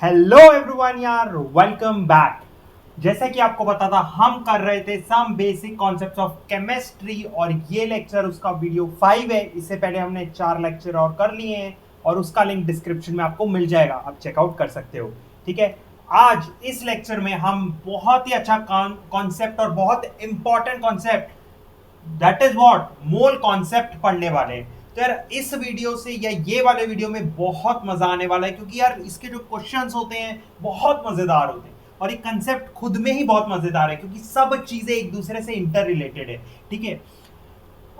Hello everyone यार, welcome back. जैसा कि आपको पता था, हम कर रहे थे some basic concepts of chemistry और ये लेक्चर उसका वीडियो 5 है। इससे पहले हमने 4 लेक्चर और कर लिए हैं और उसका लिंक डिस्क्रिप्शन में आपको मिल जाएगा, आप चेकआउट कर सकते हो। ठीक है, आज इस लेक्चर में हम बहुत ही अच्छा कॉन्सेप्ट और बहुत important concept, that is what, mole concept पढ़ने वाले हैं। तो यार इस वीडियो से या ये वाले वीडियो में बहुत मजा आने वाला है, क्योंकि यार इसके जो क्वेश्चंस होते हैं बहुत मजेदार होते हैं और ये कंसेप्ट खुद में ही बहुत मजेदार है, क्योंकि सब चीजें एक दूसरे से इंटर रिलेटेड है। ठीक है,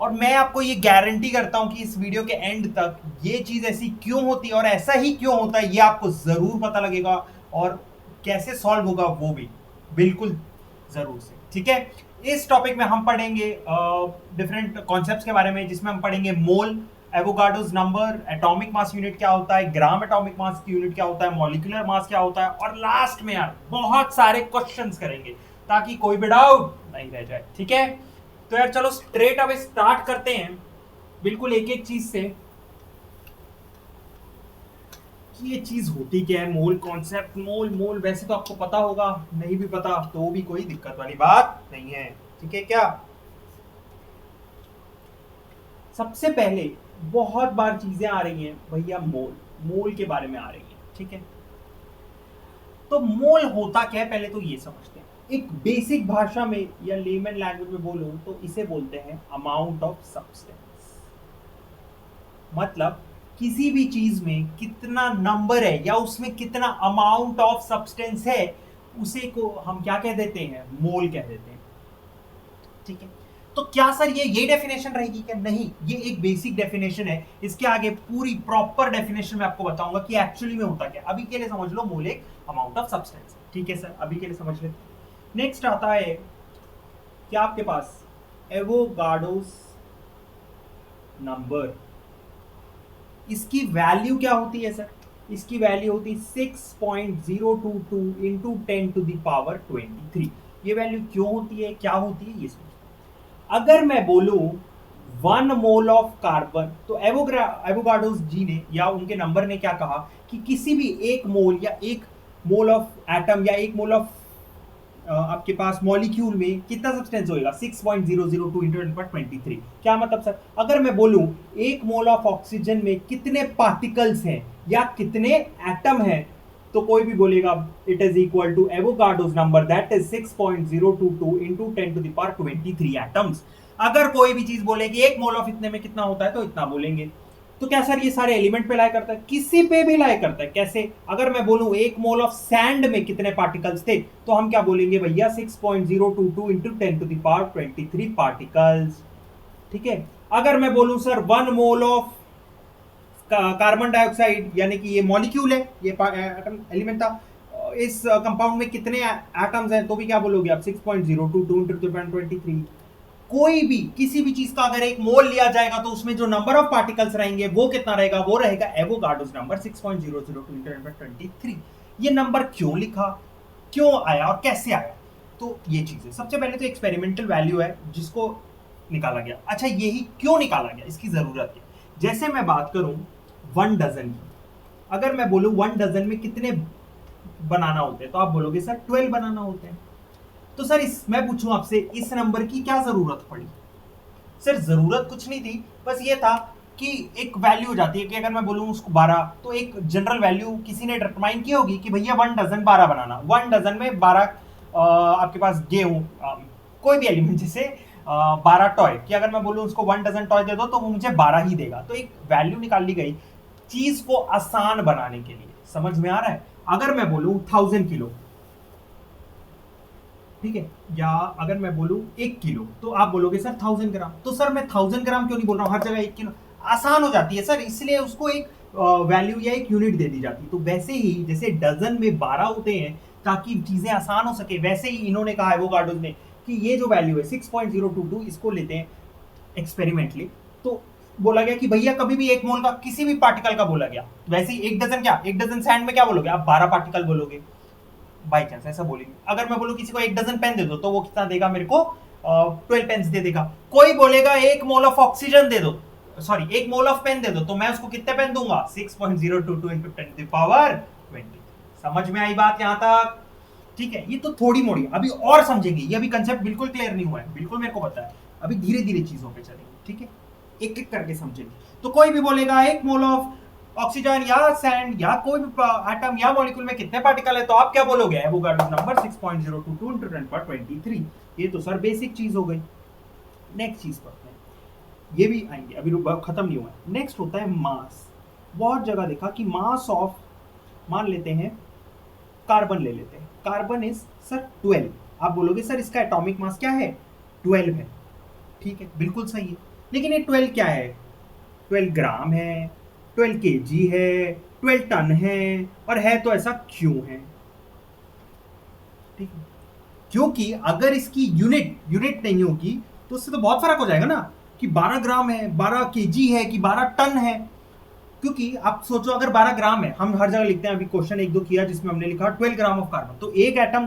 और मैं आपको ये गारंटी करता हूं कि इस वीडियो के एंड तक ये चीज ऐसी क्यों होती है और ऐसा ही क्यों होता है ये आपको जरूर पता लगेगा, और कैसे सॉल्व होगा वो भी बिल्कुल जरूर से। ठीक है, इस टॉपिक में हम पढ़ेंगे डिफरेंट कॉन्सेप्ट्स के बारे में, जिसमें हम पढ़ेंगे mole, Avogadro's number, atomic mass unit क्या होता है, ग्राम एटॉमिक मास की यूनिट क्या होता है, मॉलिक्यूलर मास क्या होता है, और लास्ट में यार बहुत सारे क्वेश्चंस करेंगे ताकि कोई भी डाउट नहीं रह जाए। ठीक है, तो यार चलो स्ट्रेट अवे स्टार्ट करते हैं, बिल्कुल एक एक चीज से कि ये चीज होती क्या है। मोल कॉन्सेप्ट, मोल मोल वैसे तो आपको पता होगा, नहीं भी पता तो भी कोई दिक्कत वाली बात नहीं है। ठीक है, क्या सबसे पहले बहुत बार चीजें आ रही हैं भैया, मोल मोल के बारे में आ रही हैं। ठीक है, तो मोल होता क्या है पहले तो ये समझते हैं। एक बेसिक भाषा में या लेमन लैंग्वेज में बोलूं तो इसे बोलते हैं अमाउंट ऑफ सब्सटेंस। मतलब किसी भी चीज में कितना नंबर है या उसमें कितना अमाउंट ऑफ सब्सटेंस है, उसे को हम क्या कह देते हैं, मोल कह देते हैं। ठीक है, तो क्या सर ये डेफिनेशन रहेगी क्या? नहीं, ये एक बेसिक डेफिनेशन है। इसके आगे पूरी प्रॉपर डेफिनेशन मैं आपको बताऊंगा कि एक्चुअली में होता क्या। अभी के लिए समझ लो मोल एक अमाउंट ऑफ सब्सटेंस। ठीक है सर, अभी के लिए समझ लेते। नेक्स्ट आता है क्या आपके पास, एवोगाड्रोस नंबर। इसकी वैल्यू क्या होती है सर? इसकी वैल्यू होती है 6.022 इंटू 10⁻23। ये वैल्यू क्यों होती है, क्या होती है, ये समझो। अगर मैं बोलूं 1 मोल ऑफ कार्बन, तो एवोगाड्रोस जी ने या उनके नंबर ने क्या कहा कि किसी भी 1 मोल या 1 मोल ऑफ एटम या 1 मोल ऑफ आपके पास मॉलिक्यूल में कितना सब्सटेंस होएगा, 6.002 इंटू 10⁻23। क्या मतलब सर? अगर मैं बोलूं 1 मोल ऑफ ऑक्सीजन में कितने पार्टिकल्स हैं या कितने एटम हैं, तो कोई भी बोलेगा it is equal to Avogadro's number, that is 6.022 into 10⁻23 atoms. अगर कोई भी चीज बोले कि 1 मोल ऑफ इतने में कितना होता है, तो इतना बोलेंगे। तो क्या सर ये सारे एलिमेंट पे लाई करता है? किसी पे भी लाई करता है। कैसे? अगर मैं बोलूं 1 मोल ऑफ सैंड में कितने पार्टिकल्स थे, तो हम क्या बोलेंगे भैया, 6.022 इंटू 10⁻23 पार्टिकल्स। ठीक है, अगर मैं बोलूं sir 1 mole of carbon dioxide, यानी कि ये मॉलिक्यूल है, ये एटम एलिमेंट था, इस कंपाउंड में कितने एटम्स हैं, तो भी क्या बोलोगे आप, 6.022 इंटू 10⁻23। कोई भी किसी भी चीज का अगर 1 मोल लिया जाएगा तो उसमें जो नंबर ऑफ पार्टिकल्स रहेंगे वो कितना रहेगा, वो रहेगा एवोगाड्रोस नंबर 6.002 इंटू 10⁻23। ये नंबर क्यों लिखा, क्यों आया और कैसे आया, तो ये चीज है। सबसे पहले तो एक्सपेरिमेंटल वैल्यू है जिसको निकाला गया। अच्छा, यही क्यों निकाला गया, इसकी जरूरत है। जैसे मैं बात करूं 1 डजन की, अगर मैं बोलूं 1 डजन में कितने बनाना होते हैं, तो आप बोलोगे सर 12 बनाना होते हैं। तो सर मैं पूछूं आपसे, इस नंबर की क्या जरूरत पड़ी? सर जरूरत कुछ नहीं थी, बस ये था कि एक वैल्यू हो जाती है कि अगर मैं बोलूं उसको 12, तो एक जनरल वैल्यू किसी ने डिटरमाइन की होगी कि भैया 1 डजन 12 बनाना। 1 डजन में 12 आपके पास गेहूं, कोई भी एलिमेंट, जैसे 12 टॉय, कि अगर मैं बोलूं उसको 1 डजन टॉय दे दो तो वो मुझे 12 ही देगा। तो एक वैल्यू निकाल ली गई चीज को आसान बनाने के लिए। समझ में आ रहा है? अगर मैं बोलूं 1000 किलो, ठीक है, या अगर मैं बोलूं 1 किलो, तो आप बोलोगे सर 1000 ग्राम। तो सर मैं 1000 ग्राम क्यों नहीं बोल रहा हूं, हर जगह 1 किलो, आसान हो जाती है सर, इसलिए उसको एक वैल्यू या एक यूनिट दे दी जाती है। तो वैसे ही जैसे डजन में 12 होते हैं ताकि चीजें आसान हो सके, वैसे ही इन्होंने कहा है वो गार्डोज ने कि ये जो वैल्यू है 6.022, इसको लेते हैं एक्सपेरिमेंटली। तो बोला गया कि भैया कभी भी 1 मोल का किसी भी पार्टिकल का बोला गया, वैसे ही 1 डजन, क्या 1 डजन सैंड में क्या बोलोगे आप, 12 पार्टिकल बोलोगे बाई चांस, ऐसा बोलेंगे। अगर मैं बोलूं किसी को 1 डजन पेन दे दो, तो वो कितना देगा मेरे को, 12 पेन्स दे देगा। कोई बोलेगा 1 मोल ऑफ ऑक्सीजन दे दो, सॉरी 1 मोल ऑफ पेन दे दो, तो मैं उसको कितने पेन दूंगा, 6.022 इंटू 10⁻20। समझ में आई बात यहां तक? ठीक है, ये तो थोड़ी मोड़ी, अभी और समझेंगे, ये अभी कंसेप्ट बिल्कुल क्लियर नहीं हुआ है, बिल्कुल मेरे को पता है, अभी धीरे धीरे चीजों पे चलेंगे, ठीक है, एक एक करके समझेंगे। तो कोई भी बोलेगा 1 मोल ऑफ ऑक्सीजन या सैंड या कोई भी एटम या मॉलिक्यूल में कितने पार्टिकल है, तो आप क्या बोलोगे? Avogadro number 6.022 into 10^23। ये तो सर बेसिक चीज हो गई। नेक्स्ट चीज पढ़ते हैं, ये भी आएंगे, अभी खत्म नहीं हुआ है। नेक्स्ट होता है मास। बहुत जगह देखा कि मास ऑफ, मान लेते हैं कार्बन ले लेते हैं, कार्बन इज सर 12। आप बोलोगे सर इसका एटॉमिक मास क्या है? 12 है। ठीक है, बिल्कुल सही है, लेकिन ये 12 क्या है? 12 ग्राम है, 12 केजी है, 12 टन है, और है तो ऐसा क्यों है? ठीक है, क्योंकि अगर इसकी यूनिट नहीं होगी तो उससे तो बहुत फर्क हो जाएगा ना, कि 12 ग्राम है, 12 केजी है, कि 12 टन है। क्योंकि आप सोचो अगर 12 ग्राम है, हम हर जगह लिखते हैं, अभी क्वेश्चन 1-2 किया जिसमें हमने लिखा 12 ग्राम ऑफ कार्बन, तो एक एटम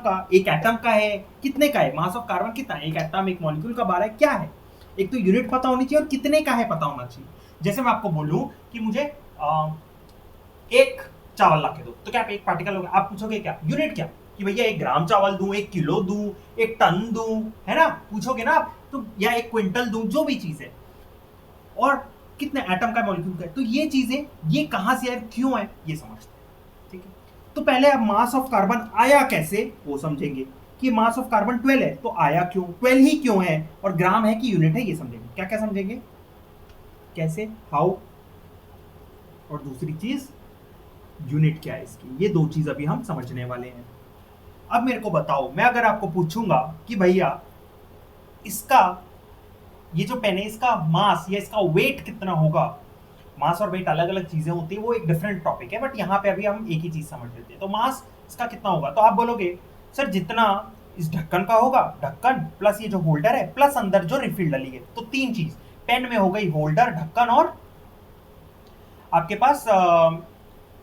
का है, कितने का है? मास ऑफ कार्बन कितना है? एक एटम, एक मॉलिक्यूल का 12 है, क्या है? एक तो यूनिट पता होनी चाहिए और कितने का है पता होना चाहिए। जैसे मैं आपको बोलूं कि मुझे एक चावल ला के दो, तो क्या एक पार्टिकल होगा? आप पूछोगे क्या यूनिट, क्या कि भैया 1 ग्राम चावल दूं, 1 किलो दूं, 1 टन दूं, है ना, पूछोगे ना आप, तो या 1 क्विंटल दूं, जो भी चीज है, और कितने एटम का मॉलिक्यूल का है, तो ये चीजें ये कहां से है, क्यों है, ये समझते हैं। ठीक है, तो पहले अब मास ऑफ कार्बन आया कैसे वो समझेंगे, कि मास ऑफ कार्बन 12 है, तो आया क्यों, 12 ही क्यों है, और ग्राम है कि यूनिट है, ये समझेंगे। क्या क्या समझेंगे, कैसे, हाउ, और दूसरी चीज यूनिट क्या है इसकी, ये 2 चीज अभी हम समझने वाले हैं। अब मेरे को बताओ, मैं अगर आपको पूछूंगा कि भैया इसका, ये जो पेन है, इसका मास या इसका वेट कितना होगा, मास और वेट अलग अलग चीजें होती है, वो एक डिफरेंट टॉपिक है, बट यहाँ पे अभी हम एक ही चीज समझ लेते हैं। तो मास इसका कितना होगा, तो आप बोलोगे सर जितना इस ढक्कन का होगा, ढक्कन प्लस ये जो होल्डर है, प्लस अंदर जो रिफिल डली है, तो 3 चीज पेन में हो गई, होल्डर, ढक्कन, और आपके पास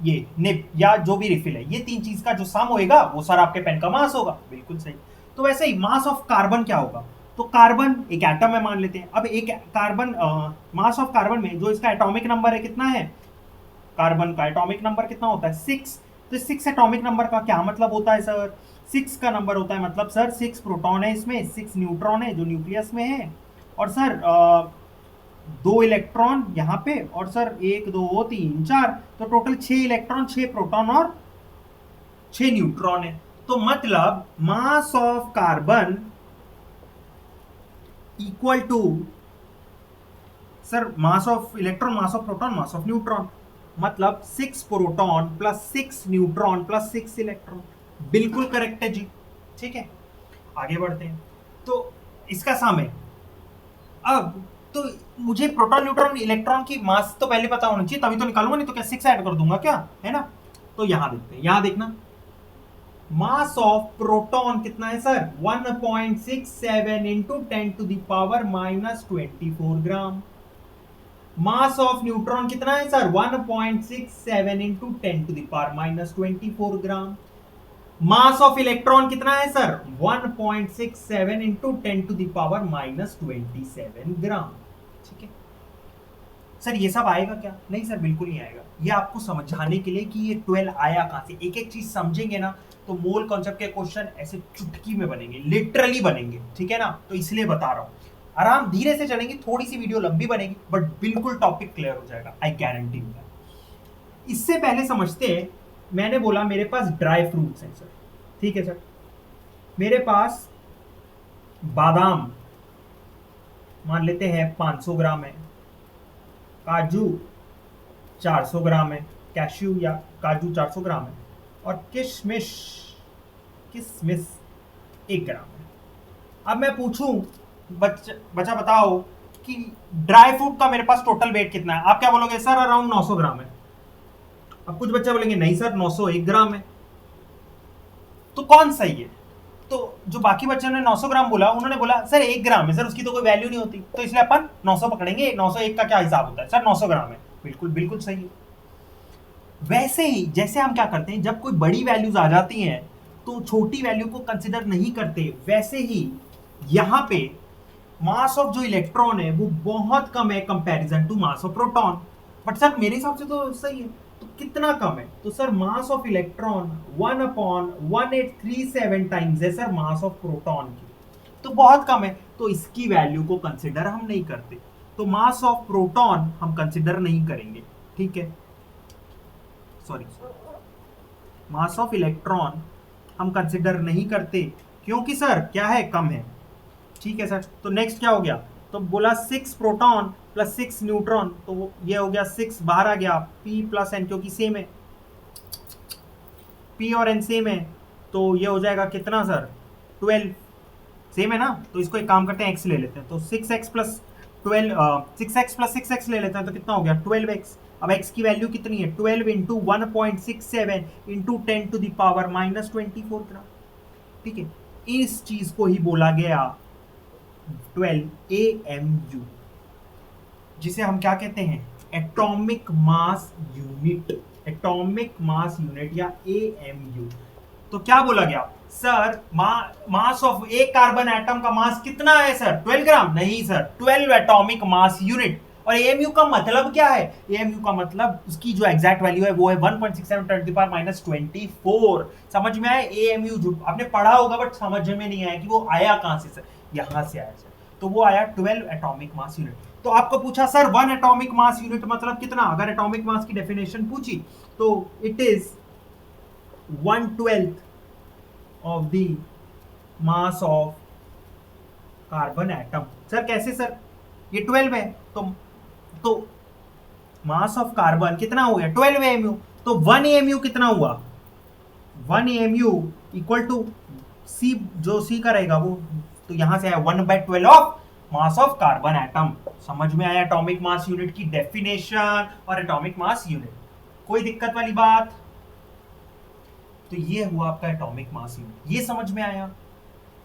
ये निब या जो भी रिफिल है, ये 3 चीज का जो सम होएगा वो सर आपके पेन का मास होगा। बिल्कुल सही। तो वैसे ही मास ऑफ कार्बन क्या होगा, तो कार्बन एक एटम है मान लेते हैं। अब एक कार्बन, मास ऑफ कार्बन में जो इसका एटॉमिक नंबर है कितना है, कार्बन का एटॉमिक नंबर कितना होता है? 6। तो 6 एटॉमिक नंबर का क्या मतलब होता है सर? 6 का नंबर होता है मतलब सर 6 प्रोटॉन है इसमें, 6 न्यूट्रॉन है जो न्यूक्लियस में है, और सर 2 इलेक्ट्रॉन यहाँ पे, और सर 1 2 3 4, तो टोटल 6 इलेक्ट्रॉन, 6 प्रोटॉन और 6 न्यूट्रॉन है। तो मतलब mass of carbon equal to sir mass of electron, mass of proton, mass of neutron, मतलब 6 proton plus 6 neutron plus 6 electron. बिल्कुल करेक्ट है जी। ठीक है, आगे बढ़ते हैं। तो इसका सम है। अब तो मुझे प्रोटॉन, न्यूट्रॉन, इलेक्ट्रॉन की मास तो पहले पता होना चाहिए, तभी तो निकालूंगा, नहीं तो क्या 6 ऐड कर दूंगा क्या, है ना। तो यहां देखते हैं, यहां देखना, मास ऑफ प्रोटॉन कितना है sir? 1.67 into 10⁻⁻24 gram. Mass of neutron कितना है sir? 1.67 into 10⁻⁻24 gram. Mass of electron कितना है सर? 1.67 इंटू 10⁻⁻27 ग्राम। ठीक है सर, ये सब आएगा क्या? नहीं सर, बिल्कुल नहीं आएगा। ये आपको समझाने के लिए कि ये 12 आया कहां से, एक एक चीज समझेंगे ना, तो मोल कॉन्सेप्ट के क्वेश्चन ऐसे चुटकी में बनेंगे, लिटरली बनेंगे। ठीक है ना, तो इसलिए बता रहा हूं, आराम धीरे से चलेंगे, थोड़ी सी वीडियो लंबी बनेगी, बट बिल्कुल टॉपिक क्लियर हो जाएगा, आई गारंटी यू। इससे पहले समझते हैं, मैंने बोला मेरे पास ड्राई फ्रूट्स हैं सर, ठीक है सर, मेरे पास बादाम मान लेते हैं 500 ग्राम है, काजू 400 ग्राम है, कैश्यू या काजू 400 ग्राम है, और किशमिश 1 ग्राम है। अब मैं पूछूं बच्चा बताओ कि ड्राई फ्रूट का मेरे पास टोटल वेट कितना है, आप क्या बोलोगे? सर अराउंड 900 ग्राम है। अब कुछ बच्चे बोलेंगे नहीं सर 901 ग्राम है। तो कौन सही है? तो जो बाकी बच्चों ने 900 ग्राम बोला, उन्होंने बोला सर 1 ग्राम है सर, उसकी तो कोई वैल्यू नहीं होती, तो इसलिए अपन 900 पकड़ेंगे। 901 का क्या हिसाब होता है सर? 900 ग्राम है। बिल्कुल बिल्कुल सही है। वैसे ही जैसे हम क्या करते हैं, जब कोई बड़ी वैल्यूज आ जाती हैं तो छोटी वैल्यू को कंसिडर नहीं करते, वैसे ही यहां पे मास ऑफ जो इलेक्ट्रॉन है वो बहुत कम है comparison to mass of proton. But sir मेरे हिसाब से तो सही है। तो कितना कम है? तो sir mass of electron 1/1837 times है सर मास ऑफ प्रोटॉन की, तो बहुत कम है, तो इसकी वैल्यू को कंसिडर हम नहीं करते। तो मास ऑफ प्रोटॉन हम कंसिडर नहीं करेंगे, ठीक है, सॉरी, मास ऑफ इलेक्ट्रॉन हम कंसिडर नहीं करते क्योंकि सर क्या है, कम है, ठीक है सर। तो नेक्स्ट क्या हो गया, तो बोला 6 प्रोटॉन प्लस 6 न्यूट्रॉन, तो ये हो गया 6 बाहर आ गया, पी प्लस एन क्योंकि सेम है, पी और एन सेम है, तो ये हो जाएगा कितना सर, 12, सेम है ना, तो इसको एक काम करते हैं, एक्स ले लेते हैं, तो 6x plus 12, 6x plus 6x ले लेते हैं, तो कितना हो गया 12x। अब x की वैल्यू कितनी है, 12 इंटू 1.67 इंटू 10⁻24 ग्राम, ठीक है। इस चीज को ही बोला गया 12 AMU, जिसे हम क्या कहते हैं, atomic mass unit, atomic mass unit या AMU। तो क्या बोला गया सर, मास ऑफ एक कार्बन एटम का मास कितना है सर, 12 ग्राम, नहीं सर 12 एटॉमिक मास यूनिट। और एएमयू का मतलब क्या है, एएमयू का मतलब उसकी जो एग्जैक्ट वैल्यू है वो है 1.67 × 10⁻⁻24। समझ में आया, एएमयू जो आपने पढ़ा होगा बट समझ में नहीं आया कि वो आया कहां से सर, यहां से आया सर, तो वो आया 12 एटॉमिक मास यूनिट। तो आपको पूछा सर 1 एटॉमिक मास यूनिट मतलब कितना, अगर एटॉमिक मास की डेफिनेशन पूछी तो it is 1/12 of the mass of carbon atom. Sir कैसे सर, ये 12 है, तो मास ऑफ कार्बन कितना हो गया 12 AMU, तो 1 AMU कितना हुआ, 1 AMU इक्वल टू सी, जो सी का रहेगा वो, तो यहां से आया 1/12 of mass of carbon atom. समझ में आया एटॉमिक मास यूनिट की डेफिनेशन और एटॉमिक मास यूनिट, कोई दिक्कत वाली बात? तो ये हुआ आपका एटॉमिक मास यूनिट, ये समझ में आया,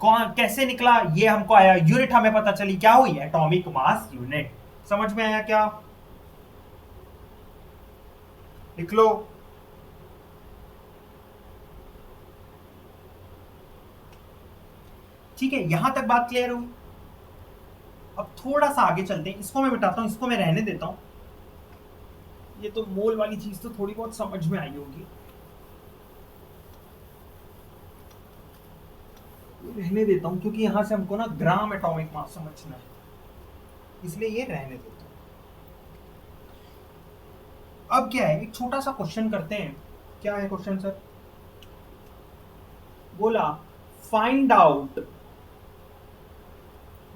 कौन कैसे निकला, ये हमको आया, यूनिट हमें पता चली, क्या हुई, एटॉमिक मास यूनिट। समझ में आया क्या, लिख लो। ठीक है, यहां तक बात क्लियर हुई। अब थोड़ा सा आगे चलते हैं, इसको मैं मिटाता हूं, इसको मैं रहने देता हूं, ये तो मोल वाली चीज तो थोड़ी बहुत समझ में आई होगी, रहने देता हूं क्योंकि यहां से हमको ना ग्राम एटॉमिक मास समझना है, इसलिए ये रहने देता हूं। अब क्या है, एक छोटा सा क्वेश्चन करते हैं। क्या है क्वेश्चन सर, बोला find out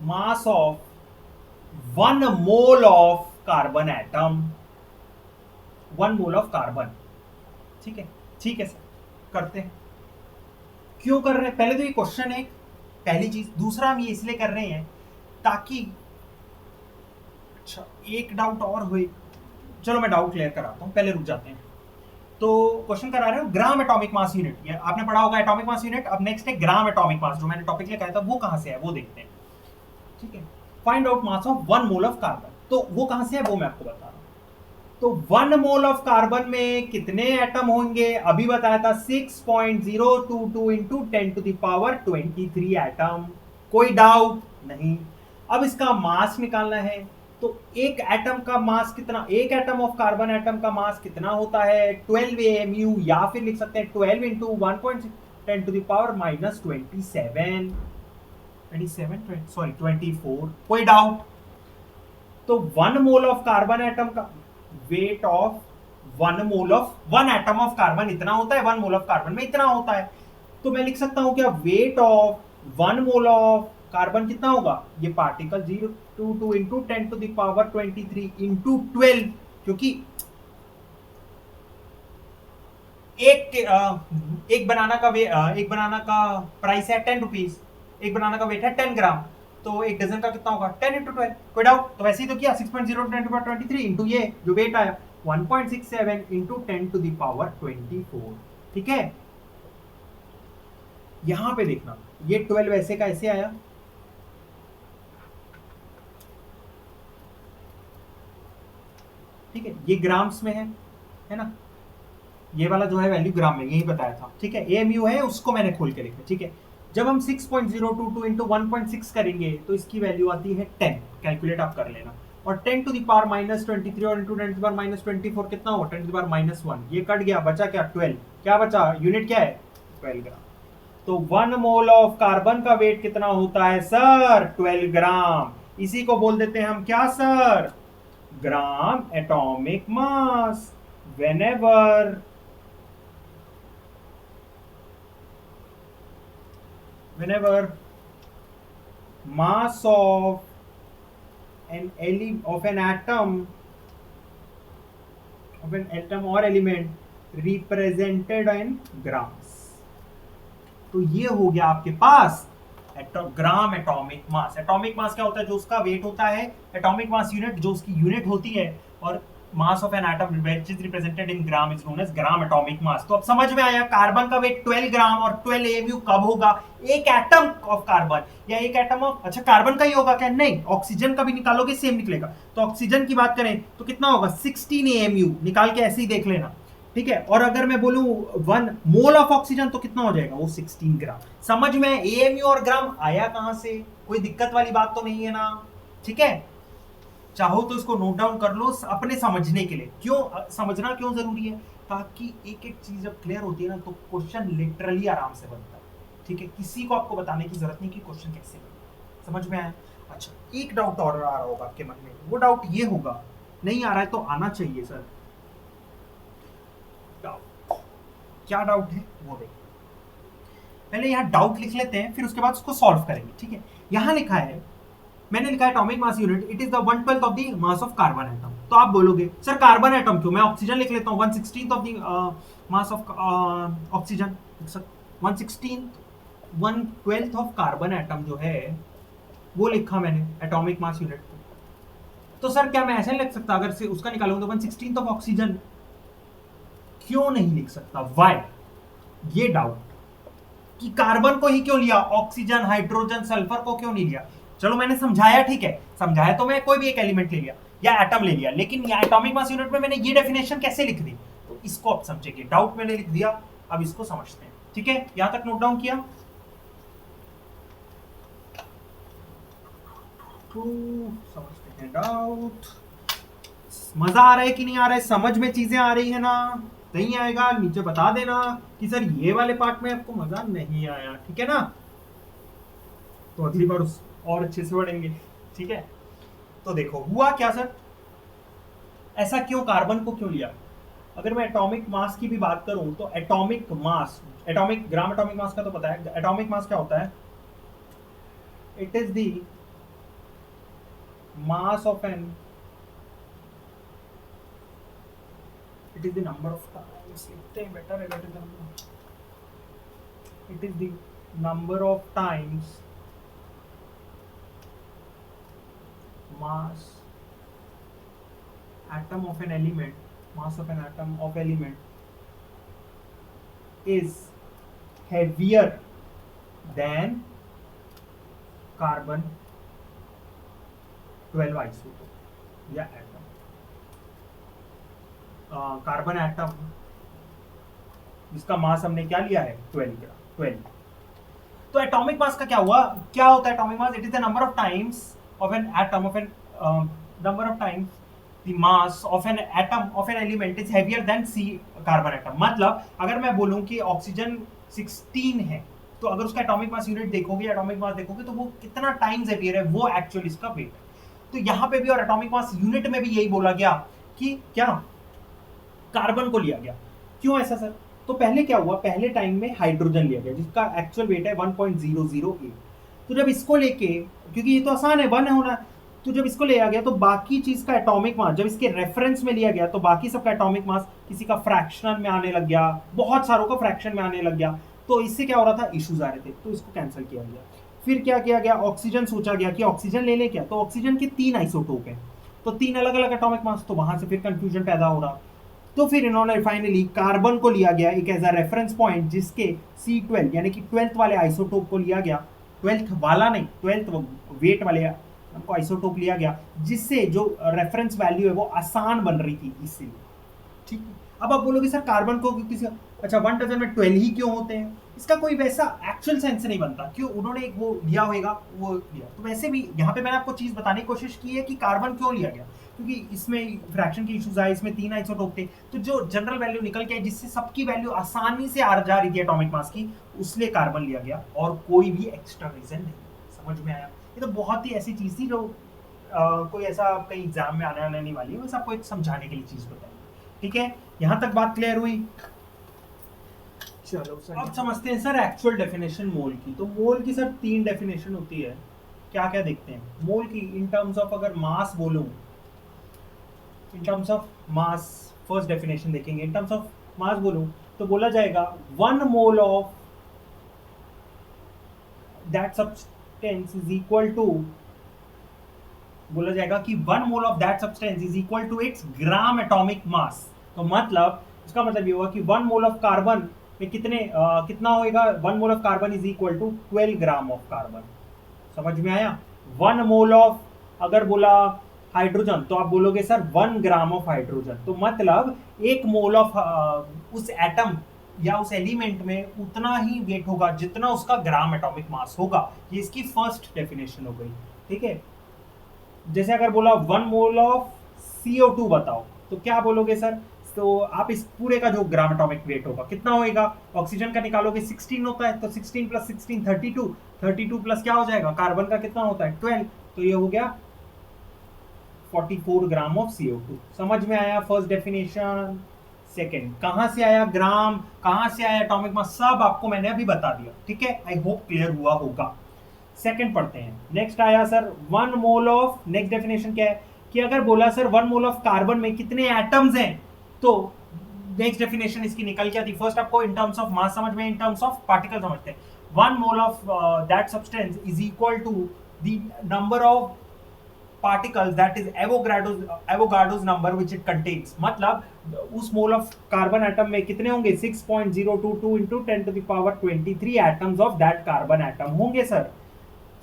mass of 1 mole of carbon atom, 1 mole of carbon, ठीक है, ठीक है सर, करते हैं। क्यों कर रहे हैं, पहले तो ये क्वेश्चन है, पहली चीज, दूसरा हम ये इसलिए कर रहे हैं ताकि, अच्छा एक डाउट और हुई, चलो मैं डाउट क्लियर कराता हूं, पहले रुक जाते हैं। तो क्वेश्चन करा रहे हो ग्राम एटॉमिक मास यूनिट, ये आपने पढ़ा होगा एटॉमिक मास यूनिट। अब नेक्स्ट है ग्राम एटॉमिक मास, जो मैंने टॉपिक लिखा था वो कहां से है वो देखते हैं, ठीक है। Find out mass of 1 mole of carbon, तो वो कहां से है वो मैं आपको बता रहा हूं। तो 1 मोल ऑफ कार्बन में कितने एटम होंगे, अभी बताया था 6.022 इंटू 10⁻23 एटम, कोई डाउट नहीं। अब इसका मास निकालना है, तो एक एटम का मास कितना, एक एटम ऑफ कार्बन एटम का मास कितना होता है 12 AMU, या फिर लिख सकते हैं 12 इंटू 1.10⁻-27 कोई डाउट? तो 1 मोल ऑफ कार्बन एटम का wait of 1 mole of 1 atom of carbon इतना होता है, 1 मोल ऑफ कार्बन में इतना होता है, तो मैं लिख सकता हूं क्या, wait of 1 mole of carbon कितना होगा, ये पार्टिकल 0.22 इंटू 10⁻23 इंटू 12, क्योंकि एक बनाना का प्राइस है 10 रुपीज, एक बनाना का वेट है 10 ग्राम, तो एक डजन का कितना होगा 10 इंटू 12, कोई डाउट? तो वैसे ही तो किया 6.0 इंटू ये जो वेट आया 1.67 इंटू 10⁻24, ठीक है। यहां पे देखना, ये 12 ऐसे का ऐसे आया, ठीक है, ये ग्राम्स में है ना, ये वाला जो है वैल्यू ग्राम में, यही बताया था, ठीक है। एएमयू है उसको मैंने खोल के लिखा, ठीक है। जब हम 6.022 इंटू 1.6 करेंगे तो इसकी वैल्यू आती है 10, कैलकुलेट आप कर लेना, और 10 टू द पावर माइनस 23 और into 10 to the power minus 24 कितना हुआ 10 टू द पावर माइनस 1, ये कट गया, बचा क्या 12, क्या बचा यूनिट क्या है 12 ग्राम। तो 1 मोल ऑफ कार्बन का वेट कितना होता है सर 12 ग्राम, इसी को बोल देते हैं हम क्या sir gram atomic mass. whenever mass of an atom or element represented in grams, तो ये हो गया आपके पास ग्राम एटॉमिक मास। एटॉमिक मास क्या होता है जो उसका वेट होता है, एटॉमिक मास यूनिट जो उसकी यूनिट होती है, और mass of an atom which is represented in gram is known as gram atomic mass. तो अब समझ में आया कार्बन का वेट 12 ग्राम और 12 एमयू कब होगा, एक एटम ऑफ कार्बन या एक एटम ऑफ, अच्छा कार्बन का ही होगा क्या, नहीं ऑक्सीजन का भी निकालोगे सेम निकलेगा। तो ऑक्सीजन की बात करें तो कितना होगा 16 एमयू, निकाल के ऐसे ही देख लेना, ठीक है। और अगर मैं बोलूं 1 मोल ऑफ ऑक्सीजन तो कितना हो जाएगा वो 16 ग्राम। समझ में एएमयू और ग्राम आया कहां से, कोई दिक्कत वाली बात तो नहीं है ना, ठीक है। चाहो तो इसको नोट डाउन कर लो अपने समझने के लिए, क्यों समझना क्यों जरूरी है, ताकि एक एक चीज जब क्लियर होती है ना तो क्वेश्चन लिटरली आराम से बनता है, ठीक है। किसी को आपको बताने की जरूरत नहीं कि क्वेश्चन कैसे बनता, समझ में आया। अच्छा एक डाउट और आ रहा होगा आपके मन में, वो डाउट ये होगा, नहीं आ रहा है तो आना चाहिए सर, क्या डाउट है वो देखिए। पहले यहाँ डाउट लिख लेते हैं फिर उसके बाद उसको सॉल्व करेंगे, ठीक है। यहाँ लिखा है, मैंने लिखा है atomic mass unit it is the 1/12 of the mass of carbon atom. तो आप बोलोगे सर कार्बन एटम क्यों, मैं ऑक्सीजन लिख लेता हूँ 1/16 of the mass of oxygen, 1/12 of carbon atom जो है वो लिखा मैंने एटॉमिक मास यूनिट। तो सर क्या मैं ऐसे लिख सकता, अगर से उसका निकालूंगा तो 1/16 ऑफ ऑक्सीजन, क्यों नहीं लिख सकता, वाई, ये डाउट कि कार्बन को ही क्यों लिया, ऑक्सीजन हाइड्रोजन सल्फर को क्यों नहीं लिया। चलो मैंने समझाया, ठीक है समझाया, तो मैं कोई भी एक एलिमेंट ले लिया या एटम ले लिया, लेकिन एटॉमिक मास यूनिट में मैंने ये डेफिनेशन कैसे लिख दी, तो इसको आप समझेंगे, डाउट मैंने लिख दिया, अब इसको समझते हैं, ठीक है। यहां तक नोट डाउन किया, समझते हैं डाउट, मजा आ रहा है कि नहीं आ रहा है, समझ में चीजें आ रही है ना, नहीं आएगा नीचे बता देना कि सर ये वाले पार्ट में आपको मजा नहीं आया, ठीक है ना, तो अगली बार उस और अच्छे से पढ़ेंगे, ठीक है। तो देखो हुआ क्या सर, ऐसा क्यों, कार्बन को क्यों लिया। अगर मैं एटॉमिक मास की भी बात करूं तो atomic mass, atomic gram atomic mass का तो पता है, एटॉमिक मास क्या होता है, it is the mass of an, it is the number of times, it is the number of times mass atom of an element, mass of an atom of element is heavier than carbon 12 isotope या atom, carbon atom जिसका मास हमने क्या लिया है 12 ग्राम, 12। तो atomic mass का क्या हुआ, क्या होता है atomic mass, it is the number of times of an atom of an, number of times the mass of an atom of an element is heavier than C carbon atom. मतलब अगर मैं बोलूं कि ऑक्सीजन 16 है, तो अगर उसका atomic mass unit देखोगे, एटॉमिक मास देखोगे, तो वो कितना टाइम्स हेवियर है, वो एक्चुअली इसका वेट है। तो यहाँ पे भी और एटॉमिक मास यूनिट में भी यही बोला गया कि क्या कार्बन को लिया गया, क्यों ऐसा सर, तो पहले क्या हुआ, पहले टाइम में हाइड्रोजन लिया गया जिसका एक्चुअल वेट है 1.008। तो जब इसको लेके, क्योंकि ये तो आसान है 1 होना, तो जब इसको लिया गया तो बाकी चीज का एटॉमिक मास जब इसके रेफरेंस में लिया गया तो बाकी सबका एटॉमिक मास किसी का फ्रैक्शनल में आने लग गया, बहुत सारों का फ्रैक्शन में आने लग गया। तो इससे क्या हो रहा था, इश्यूज आ रहे थे, तो इसको कैंसिल किया गया। फिर क्या किया गया, ऑक्सीजन सोचा गया कि ऑक्सीजन ले ले क्या, तो ऑक्सीजन के 3 आइसोटोप है, तो 3 अलग अलग एटॉमिक मास, तो वहां से फिर कंफ्यूजन पैदा हो रहा। तो फिर इन्होंने फाइनली कार्बन को लिया गया एक एज अ रेफरेंस पॉइंट, जिसके C12 यानी कि 12th वाले आइसोटोप को लिया गया, 12th वाला नहीं, 12th वेट वाले हमको आइसोटोप लिया गया, जिससे जो रेफरेंस वैल्यू है वो आसान बन रही थी, इसीलिए, ठीक है। अब आप बोलोगे सर कार्बन को किसी, अच्छा 1 डजन में 12 ही क्यों होते हैं? इसका कोई वैसा एक्चुअल सेंस नहीं बनता, क्यों उन्होंने एक वो लिया होगा वो लिया। तो वैसे भी यहाँ पे मैंने आपको चीज बताने की कोशिश की है कि कार्बन क्यों लिया गया, क्योंकि इसमें फ्रैक्शन के इश्यूज आए, इसमें 3 आइसोटोप थे, तो जो जनरल वैल्यू निकल के आई जिससे सबकी वैल्यू आसानी से आ जा रही थी एटॉमिक मास की, उसलिए कार्बन लिया गया और कोई भी एक्स्ट्रा रीजन नहीं। समझ में आया? ये तो बहुत ही ऐसी चीज थी जो कोई ऐसा कहीं एग्जाम में आने नहीं वाली है, बस आपको एक समझाने के लिए चीज बताई। ठीक है, यहां तक बात क्लियर हुई? चलो सर अब समझते हैं सर एक्चुअल डेफिनेशन मोल की। तो मोल की सर 3 डेफिनेशन होती है, क्या क्या देखते हैं मोल की इन टर्म्स ऑफ, अगर मास बोलूं in terms of mass, first definition देखेंगे इन टर्म्स ऑफ मास बोलूं तो बोला जाएगा 1 mole of that substance is equal to, बोला जाएगा कि 1 mole of that substance is equal to its gram atomic mass. तो मतलब इसका मतलब ये होगा कि 1 मोल ऑफ कार्बन में कितना होएगा, 1 mole of carbon is equal to 12 gram of carbon. समझ में आया? 1 मोल ऑफ, अगर बोला हाइड्रोजन तो आप बोलोगे सर 1 ग्राम ऑफ हाइड्रोजन। तो मतलब 1 मोल ऑफ उस एटम या उस एलिमेंट में उतना ही वेट होगा जितना उसका ग्राम एटॉमिक मास होगा। ये इसकी फर्स्ट डेफिनेशन हो गई। ठीक है, जैसे अगर बोला 1 मोल ऑफ CO2 बताओ तो क्या बोलोगे सर? तो आप इस पूरे का जो ग्राम एटॉमिक वेट होगा कितना होएगा, ऑक्सीजन का निकालोगे 16 होता है, तो 16 प्लस 16 32, 32 प्लस क्या हो जाएगा कार्बन का कितना होता है 12, तो ये हो गया 44 ग्राम ऑफ CO2। समझ में आया फर्स्ट डेफिनेशन? सेकंड, कहां से आया ग्राम, कहां से आया एटॉमिक मास, सब आपको मैंने अभी बता दिया। ठीक है, आई होप क्लियर हुआ होगा। सेकंड पढ़ते हैं। नेक्स्ट आया sir 1 mole of, next definition क्या है कि अगर बोला सर 1 मोल ऑफ कार्बन में कितने एटम्स हैं, तो नेक्स्ट डेफिनेशन इसकी निकल के आती। फर्स्ट आपको इन टर्म्स ऑफ मास समझ में, इन टर्म्स ऑफ पार्टिकल समझते हैं। 1 mole of that substance is equal to the number of particles, that is Avogadro's number which it contains। मतलब उस मोल ऑफ कार्बन एटम में कितने होंगे 6.022 into 10 to the power 23 atoms of that carbon atom होंगे। Sir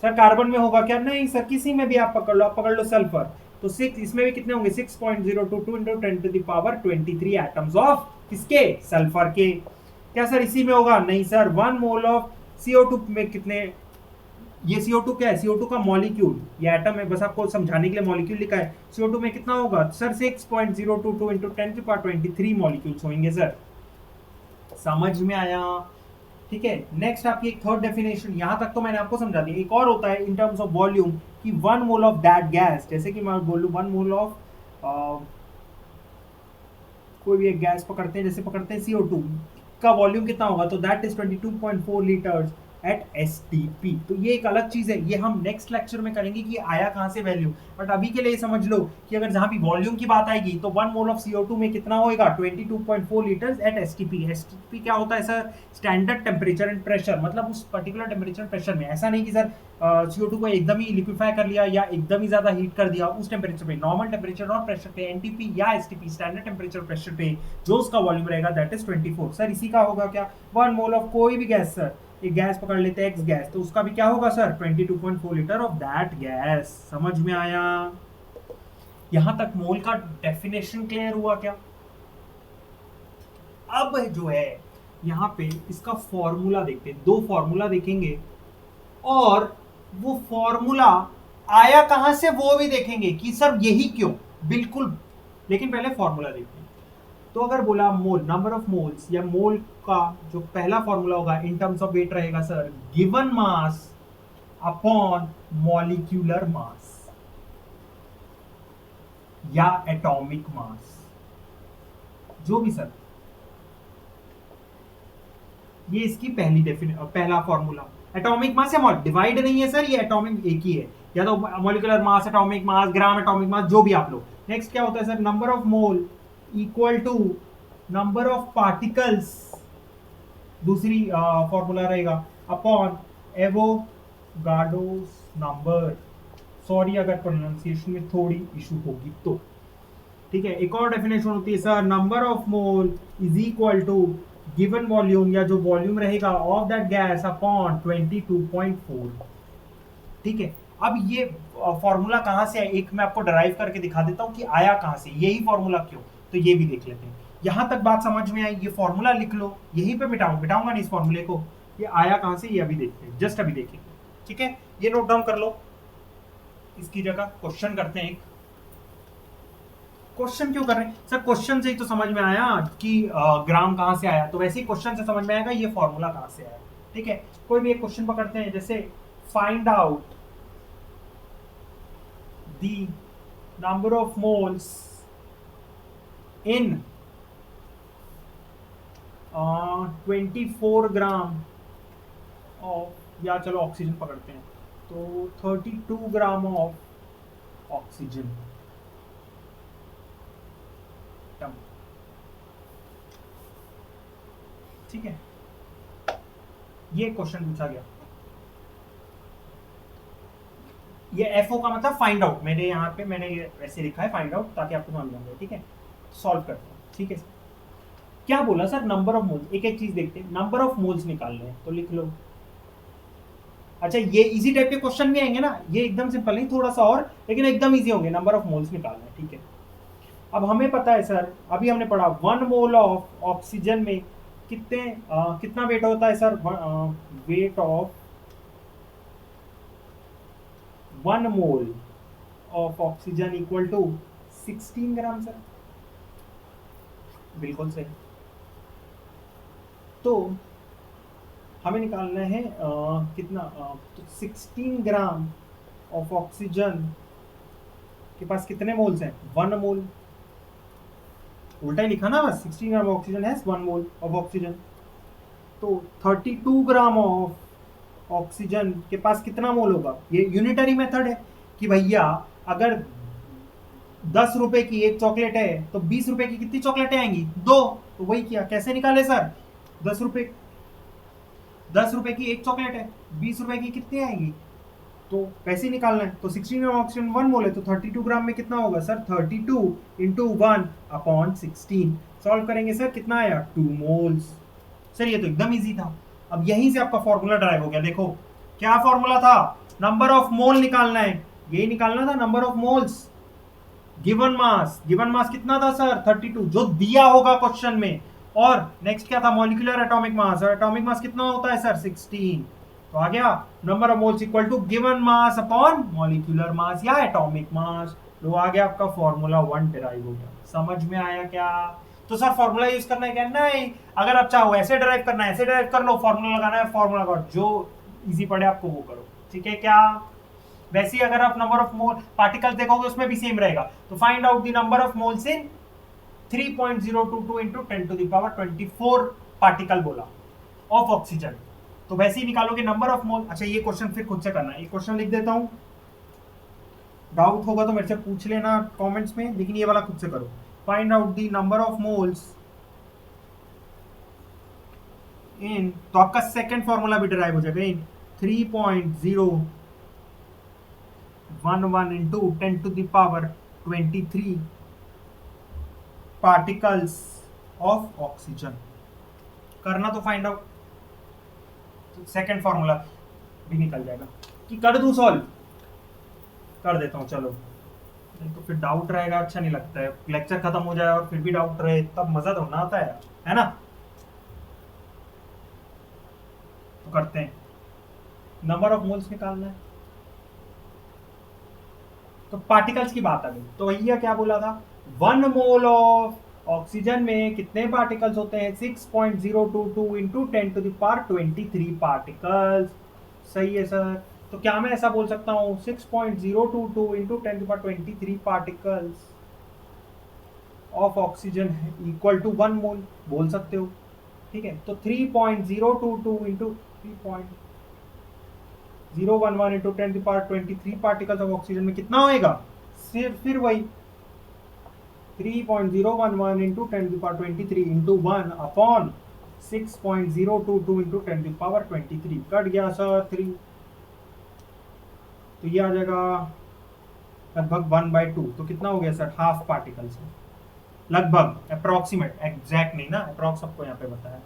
carbon में होगा क्या? नहीं सर, किसी में भी आप पकड़ लो सल्फर, तो 6, इसमें भी कितने होंगे 6.022 into 10 to the power 23 atoms of किसके? सल्फर के। क्या सर इसी में होगा? नहीं सर, 1 मोल ऑफ CO2 में कितने, ये CO2 क्या है? CO2 का मॉलिक्यूल, ये एटम है, बस आपको समझाने के लिए मॉलिक्यूल लिखा है। CO2 में कितना होगा sir? 6.022 into 10 to the power 23 molecules होंगे सर। समझ में आया? ठीक है, नेक्स्ट आपकी एक थर्ड डेफिनेशन, यहां तक तो मैंने आपको समझा दिया। एक और होता है इन टर्म्स ऑफ वॉल्यूम कि 1 मोल ऑफ दैट गैस, जैसे कि मैं बोलूं 1 मोल ऑफ कोई भी एक गैस पकड़ते हैं, जैसे पकड़ते हैं CO2 का वॉल्यूम कितना होगा, तो that is 22.4 litres at STP। तो ये एक अलग चीज है, ये हम नेक्स्ट लेक्चर में करेंगे कि आया कहां से वैल्यू। बट अभी के लिए समझ लो कि अगर जहां भी वॉल्यूम की बात आएगी तो 1 मोल ऑफ CO2 में कितना होएगा 22.4 लीटर्स एट STP। STP क्या होता है sir? Standard temperature and pressure. मतलब उस पर्टिकुलर टेम्परेचर प्रेशर में, ऐसा नहीं कि सर CO2 को एकदम ही लिक्विफाई कर लिया या एकदम ही ज्यादा हीट कर दिया, उस टेम्परेचर पे, नॉर्मल टेम्परेचर और प्रेशर पे NTP या STP स्टैंडर्ड टेम्परेचर प्रेशर पे जो उसका वॉल्यूम रहेगा दैट इज 24। सर इसी का होगा क्या 1 मोल ऑफ कोई भी गैस, सर एक गैस पकड़ लेते हैं X गैस, तो उसका भी क्या होगा sir 22.4 litre of that gas. समझ में आया? यहां तक मोल का डेफिनेशन क्लियर हुआ क्या? अब जो है यहां पे इसका फॉर्मूला देखते हैं, 2 फॉर्मूला देखेंगे और वो फॉर्मूला आया कहां से वो भी देखेंगे कि सर यही क्यों, बिल्कुल। लेकिन पहले फॉर्मूला देखते हैं। तो अगर बोला मोल, नंबर ऑफ मोल्स या मोल का जो पहला फॉर्मूला होगा इन टर्म्स ऑफ वेट रहेगा sir given mass upon molecular mass या एटॉमिक मास, जो भी सर। ये इसकी पहला फॉर्मूला। एटॉमिक मास या डिवाइड नहीं है सर, ये एटॉमिक एक ही है, या तो molecular mass, atomic mass, gram atomic mass, जो भी आप लो। नेक्स्ट क्या होता है sir? Number of mole equal to number of particles, दूसरी फॉर्मूला रहेगा अपॉन एवोगाड्रोस नंबर। सॉरी अगर प्रोनाउंसिएशन में थोड़ी इशू होगी तो। ठीक है, एक और डेफिनेशन होती है sir number of mole is equal to given volume या जो वॉल्यूम रहेगा ऑफ दैट गैस अपॉन 22.4। ठीक है, अब ये फॉर्मूला कहां से है, एक मैं आपको डराइव करके दिखा देता हूं कि आया कहां से, यही फॉर्मूला क्यों, तो ये भी देख लेते हैं। यहां तक बात समझ में आई? ये फॉर्मूला लिख लो, यहीं पे बिठाऊंगा नहीं इस फॉर्मूले को। ये आया कहां से, ये अभी देखते हैं, जस्ट अभी देखेंगे, ठीक है। ये नोट डाउन कर लो, इसकी जगह क्वेश्चन करते हैं एक। क्वेश्चन क्यों कर रहे हैं सर? क्वेश्चन से ही तो समझ में आया कि ग्राम कहां से आया, तो वैसे ही क्वेश्चन से समझ में आएगा ये फॉर्मूला कहां से आया, ठीक है। कोई भी एक क्वेश्चन पकड़ते हैं, जैसे find out the number of moles in 24 gram of, या चलो ऑक्सीजन पकड़ते हैं, तो 32 ग्राम ऑफ ऑक्सीजन, ठीक है। ये क्वेश्चन पूछा गया, ये एफओ का मतलब फाइंड आउट, मैंने यहाँ पे मैंने ये वैसे लिखा है फाइंड आउट, ताकि आपको समझ में आए, ठीक है। सॉल्व करते हैं, ठीक है। क्या बोला सर? Number of moles. एक एक चीज देखते हैं, नंबर ऑफ मोल्स निकालने हैं तो लिख लो। अच्छा, ये इजी टाइप के क्वेश्चन भी आएंगे ना, ये एकदम सिंपल नहीं, थोड़ा सा और, लेकिन एकदम इजी होंगे। नंबर ऑफ मोल्स निकालना है, ठीक है। अब हमें पता है सर, अभी हमने पढ़ा 1 मोल ऑफ ऑक्सीजन में कितना वेट होता है sir? Weight of 1 mole of oxygen equal to 16 gram sir, बिल्कुल सही। तो हमें निकालना है कितना, तो 16 ग्राम ऑफ ऑक्सीजन के पास कितने मोल्स हैं? 1 मोल। उल्टा ही लिखा ना बस, 16 ग्राम ऑक्सीजन है 1 मोल ऑफ ऑक्सीजन। तो 32 ग्राम ऑफ ऑक्सीजन के पास कितना मोल होगा? ये यूनिटरी मेथड है कि भैया अगर 10 रुपए की एक चॉकलेट है तो 20 रुपए की कितनी चॉकलेटें आएंगी? 2। तो वही किया। कैसे निकाले सर? 10 रुपए की एक चॉकलेट है, 20 रुपए की कितनी आएंगी? तो पैसे निकालना है। तो 16 ग्राम ऑक्सीजन 1 मोल है, तो 32 ग्राम में कितना होगा सर? 32 into 1 upon 16। सॉल्व करेंगे सर, कितना आया? 2 मोल्स। सर ये तो एकदम इजी था। अब यहीं से आपका फॉर्मूला ड्राइव हो गया। देखो क्या फॉर्मूला था? नंबर ऑफ मोल निकालना है, यही निकालना था, number of moles given mass. Given mass कितना था सर? 32, जो दिया होगा क्वेश्चन में। और नेक्स्ट क्या था? Molecular atomic mass. और एटॉमिक मास कितना होता है सर? 16। तो आ गया number of moles equal to given mass upon molecular mass या एटॉमिक मास। तो आ गया आपका फॉर्मूला 1 डिराइव हो गया। समझ में आया क्या? तो सर फॉर्मूला यूज करना है क्या? नहीं, अगर आप चाहो ऐसे डिराइव करना है, ऐसे डिराइव कर लो। फॉर्मूला लगाना है, फॉर्मूला का जो इजी पड़े आपको वो करो, ठीक है क्या? वैसे ही अगर आप नंबर ऑफ मोल पार्टिकल्स देखोगे उसमें भी सेम रहेगा। तो find out the number of moles in 3.022 into 10 to the power 24 particle बोला ऑफ ऑक्सीजन। तो वैसे ही निकालोगे नंबर ऑफ मोल। अच्छा ये क्वेश्चन फिर खुद से करना है, एक क्वेश्चन लिख देता हूं, डाउट होगा तो मेरे से पूछ लेना कमेंट्स में, लेकिन ये वाला खुद से करो। Find out the number of moles in, तो आपका सेकंड फॉर्मूला भी डिराइव हो जाएगा, in 3.011 into 10 to the power 23 particles of oxygen. करना तो फाइंड आउट, सेकंड फॉर्मूला भी निकल जाएगा। कि कर दूं सॉल्व? कर देता हूं चलो, नहीं तो फिर डाउट रहेगा, अच्छा नहीं लगता है। लेक्चर खत्म हो जाए और फिर भी डाउट रहे, तब मजा तो ना आता है ना? तो करते हैं, नंबर ऑफ मोल्स निकालना है। तो पार्टिकल्स की बात आ गई, तो भैया क्या बोला था? 1 मोल ऑफ ऑक्सीजन में कितने पार्टिकल्स होते हैं? 6.022 into 10 to the power 23 particles. सही है सर। तो क्या मैं ऐसा बोल सकता हूँ 6.022 into 10 to power 23 particles of oxygen equal to 1 mole? बोल सकते हो, ठीक है। तो 3.022 into 3.011 into 10 to power 23 particles of oxygen में कितना होएगा? फिर वही 3.011 into 10 to power 23 into 1 upon 6.022 into 10 to power 23। Cut गया सर 3, तो ये आ जाएगा लगभग 1/2। तो कितना हो गया सर? हाफ पार्टिकल्स है लगभग, अप्रोक्सीमेट, एग्जैक्ट नहीं ना, अप्रोक्स सबको यहाँ पे बताया।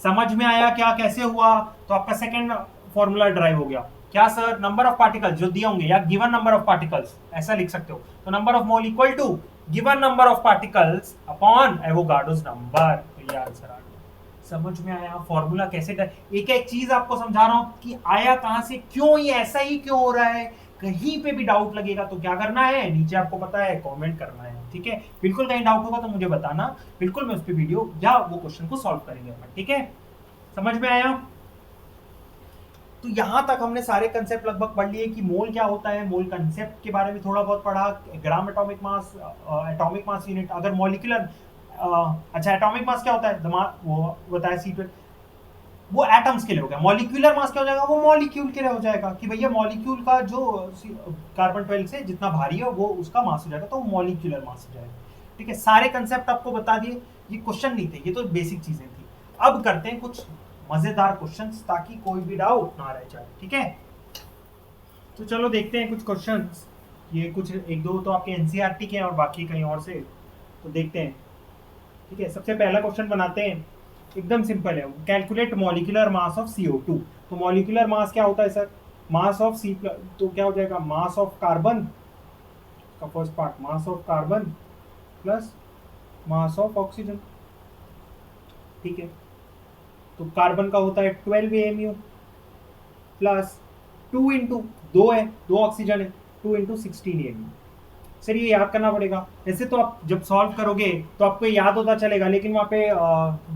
समझ में आया क्या कैसे हुआ? तो आपका सेकंड फॉर्मूला ड्राइव हो गया। क्या सर? नंबर ऑफ पार्टिकल्स जो दिए होंगे या गिवन नंबर ऑफ पार्टिकल्स, ऐसा लिख सकते हो। तो number of mole equal to given number of particles upon Avogadro's number. तो ये आंसर आ गया। समझ में आया फॉर्मूला कैसे एक एक चीज आपको समझा रहा हूं कि आया कहां से, क्यों ये ऐसा ही क्यों हो रहा है। कहीं पे भी डाउट लगेगा तो क्या करना है, नीचे आपको पता है कमेंट करना है, ठीक है। बिल्कुल कहीं डाउट होगा तो मुझे बताना, बिल्कुल मैं उस पर वीडियो या वो क्वेश्चन को सॉल्व करेंगे अपन, ठीक है। समझ में आया। तो यहां तक हमने सारे कंसेप्ट लगभग पढ़ लिए कि मोल क्या होता है, मोल कंसेप्ट के बारे में थोड़ा बहुत पढ़ा, ग्राम एटॉमिक मास यूनिट, अगर मॉलिक्यूलर अच्छा एटॉमिक मास क्या होता है, दिमाग वो बताया C12, वो एटम्स के लिए हो गया। मॉलिक्यूलर मास क्या हो जाएगा, वो मॉलिक्यूल के लिए हो जाएगा कि भैया मॉलिक्यूल का जो कार्बन 12 से जितना भारी है वो उसका मास हो जाएगा, तो मॉलिक्यूलर मास हो जाएगा, ठीक है। सारे कंसेप्ट आपको बता दिए, ये क्वेश्चन नहीं थे, ये तो बेसिक चीजें थी। अब करते हैं कुछ मजेदार क्वेश्चंस ताकि कोई भी डाउट ना रह जाए, ठीक है। तो चलो देखते हैं कुछ क्वेश्चंस। ये कुछ एक दो तो आपके एनसीईआरटी के हैं और बाकी कहीं और से, तो देखते हैं, ठीक है। सबसे पहला क्वेश्चन बनाते हैं, एकदम सिंपल है। Calculate molecular mass of CO2। तो मॉलिक्यूलर मास क्या होता है सर, मास ऑफ सी, तो क्या हो जाएगा, मास ऑफ कार्बन का first part, mass of carbon plus mass of oxygen, ठीक है। तो कार्बन का होता है 12 AMU प्लस 2 इंटू, दो है, दो ऑक्सीजन है, 2 इंटू 16 AMU। सर ये याद करना पड़ेगा, वैसे तो आप जब सॉल्व करोगे तो आपको याद होता चलेगा, लेकिन वहाँ पे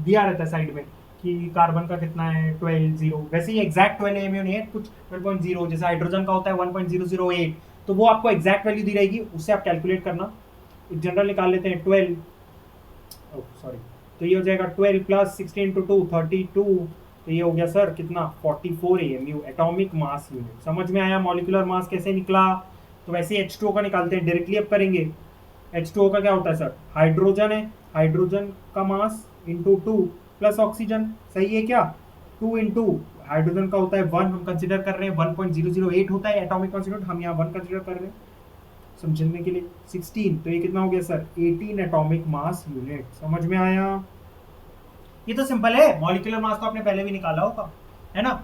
दिया रहता है साइड में कि कार्बन का कितना है 12 0, वैसे ही एग्जैक्ट 12 AMU नहीं है, कुछ 12.0, जैसे हाइड्रोजन का होता है 1.008, तो वो आपको एग्जैक्ट वैल्यू दी रहेगी, उससे आप कैलकुलेट करना। जनरल निकाल लेते हैं 12, सॉरी, तो ये हो जाएगा 12 प्लस 16 इंटू 2 32, तो ये हो गया सर कितना 44 AMU एटॉमिक मास यूनिट। समझ में आया मॉलिक्यूलर मास कैसे निकला। तो वैसे H2O का निकालते हैं, डायरेक्टली अब करेंगे। H2O का क्या होता है सर, हाइड्रोजन है, हाइड्रोजन का मास इंटू 2 प्लस ऑक्सीजन, सही है क्या, 2 इंटू हाइड्रोजन का होता है 1, हम कंसिडर कर रहे हैं 1.008 होता है एटॉमिक मास यूनिट, हम यहाँ 1 कंसिडर कर रहे हैं समझने के लिए। 16, तो ये कितना हो गया सर 18 एटॉमिक मास यूनिट। समझ में आया। ये तो सिंपल है, मॉलिक्यूलर मास तो आपने पहले भी निकाला होगा, है ना,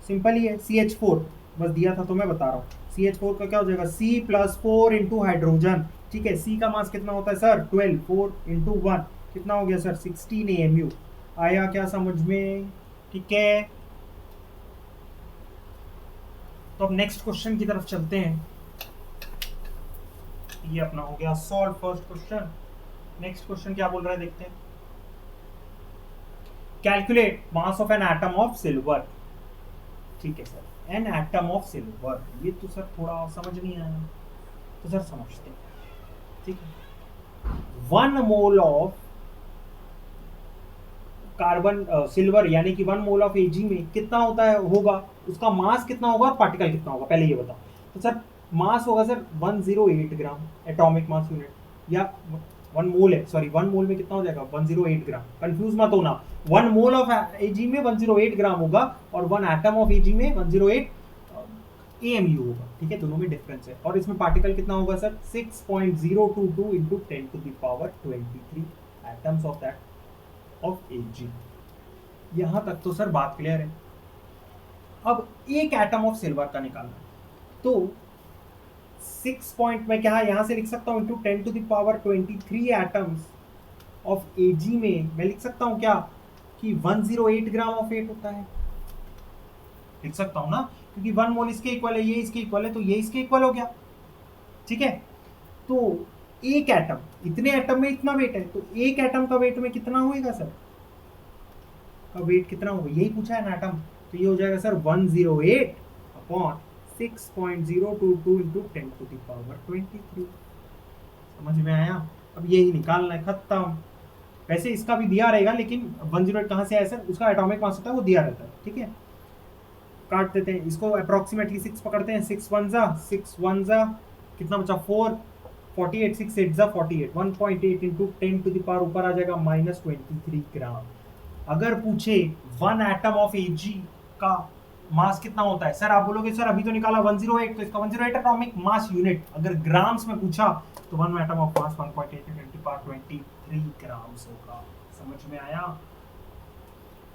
सिंपल ही है। CH4 बस दिया था तो मैं बता रहा हूँ, CH4 का क्या हो जाएगा, C प्लस 4 इंटू हाइड्रोजन, ठीक है। C का मास कितना होता है सर 12, 4 इंटू 1 कितना हो गया सर 16 AMU। आया क्या समझ में, ठीक है। तो अब नेक्स्ट क्वेश्चन की तरफ चलते हैं। ये अपना हो गया solve first question. Next question क्या बोल रहा है देखते हैं। Calculate mass of an atom of silver, ठीक है sir, N atom of silver, ये तो सर थोड़ा समझ नहीं आया, तो सर समझते हैं, ठीक है। 1 मोल ऑफ कार्बन सिल्वर यानी कि 1 मोल ऑफ Ag में कितना होता है, होगा उसका मास कितना होगा और पार्टिकल कितना होगा, पहले ये बताओ। तो सर मास होगा सर 108 ग्राम एटॉमिक मास यूनिट, या 1 मोल है, सॉरी 1 मोल में कितना हो जाएगा 108 ग्राम, कंफ्यूज मत होना। 1 मोल ऑफ Ag में 108 ग्राम होगा और 1 एटम ऑफ Ag में 108 AMU होगा, ठीक है, दोनों में डिफरेंस है। और इसमें पार्टिकल कितना होगा sir 6.022 into 10 to the power 23 atoms of that of Ag। यहां तक तो सर बात क्लियर है। अब एक एटम ऑफ सिल्वर का निकालना, तो 6 पॉइंट में क्या यहां से लिख सकता हूं into 10 to the power 23 atoms of Ag में मैं लिख सकता हूं क्या कि 108 ग्राम ऑफ वेट होता है, लिख सकता हूं ना, क्योंकि 1 मोल इसके इक्वल है, ये इसके इक्वल है, तो ये इसके इक्वल हो गया, ठीक है। तो एक एटम, इतने एटम में इतना वेट है, तो एक एटम का वेट में कितना होएगा सर, का वेट कितना होगा, यही पूछा है ना एटम, तो ये हो जाएगा sir 108 upon 6.022 into 10 to the power 23। समझ में आया। अब यही निकालना है, खत्म। वैसे इसका भी दिया रहेगा, लेकिन 108 कहाँ से आया सर, उसका एटॉमिक मास होता है वो दिया रहता है, ठीक है। काट देते हैं इसको, अप्रोक्सीमेटली 6 पकड़ते हैं, 6 1 जा कितना बचा 4, 48 6 8 जा 48, 1.8 इंटू 10 टू द पावर ऊपर आ जाएगा -23 ग्राम। अगर पूछे 1 एटम ऑफ Ag का मास कितना होता है, सर आप बोलोगे सर अभी तो निकाला 108, तो इसका 108 एटॉमिक मास यूनिट, अगर ग्राम्स में पूछा तो 1 atom of mass 1.8 10 to power 23 grams होगा। समझ में आया,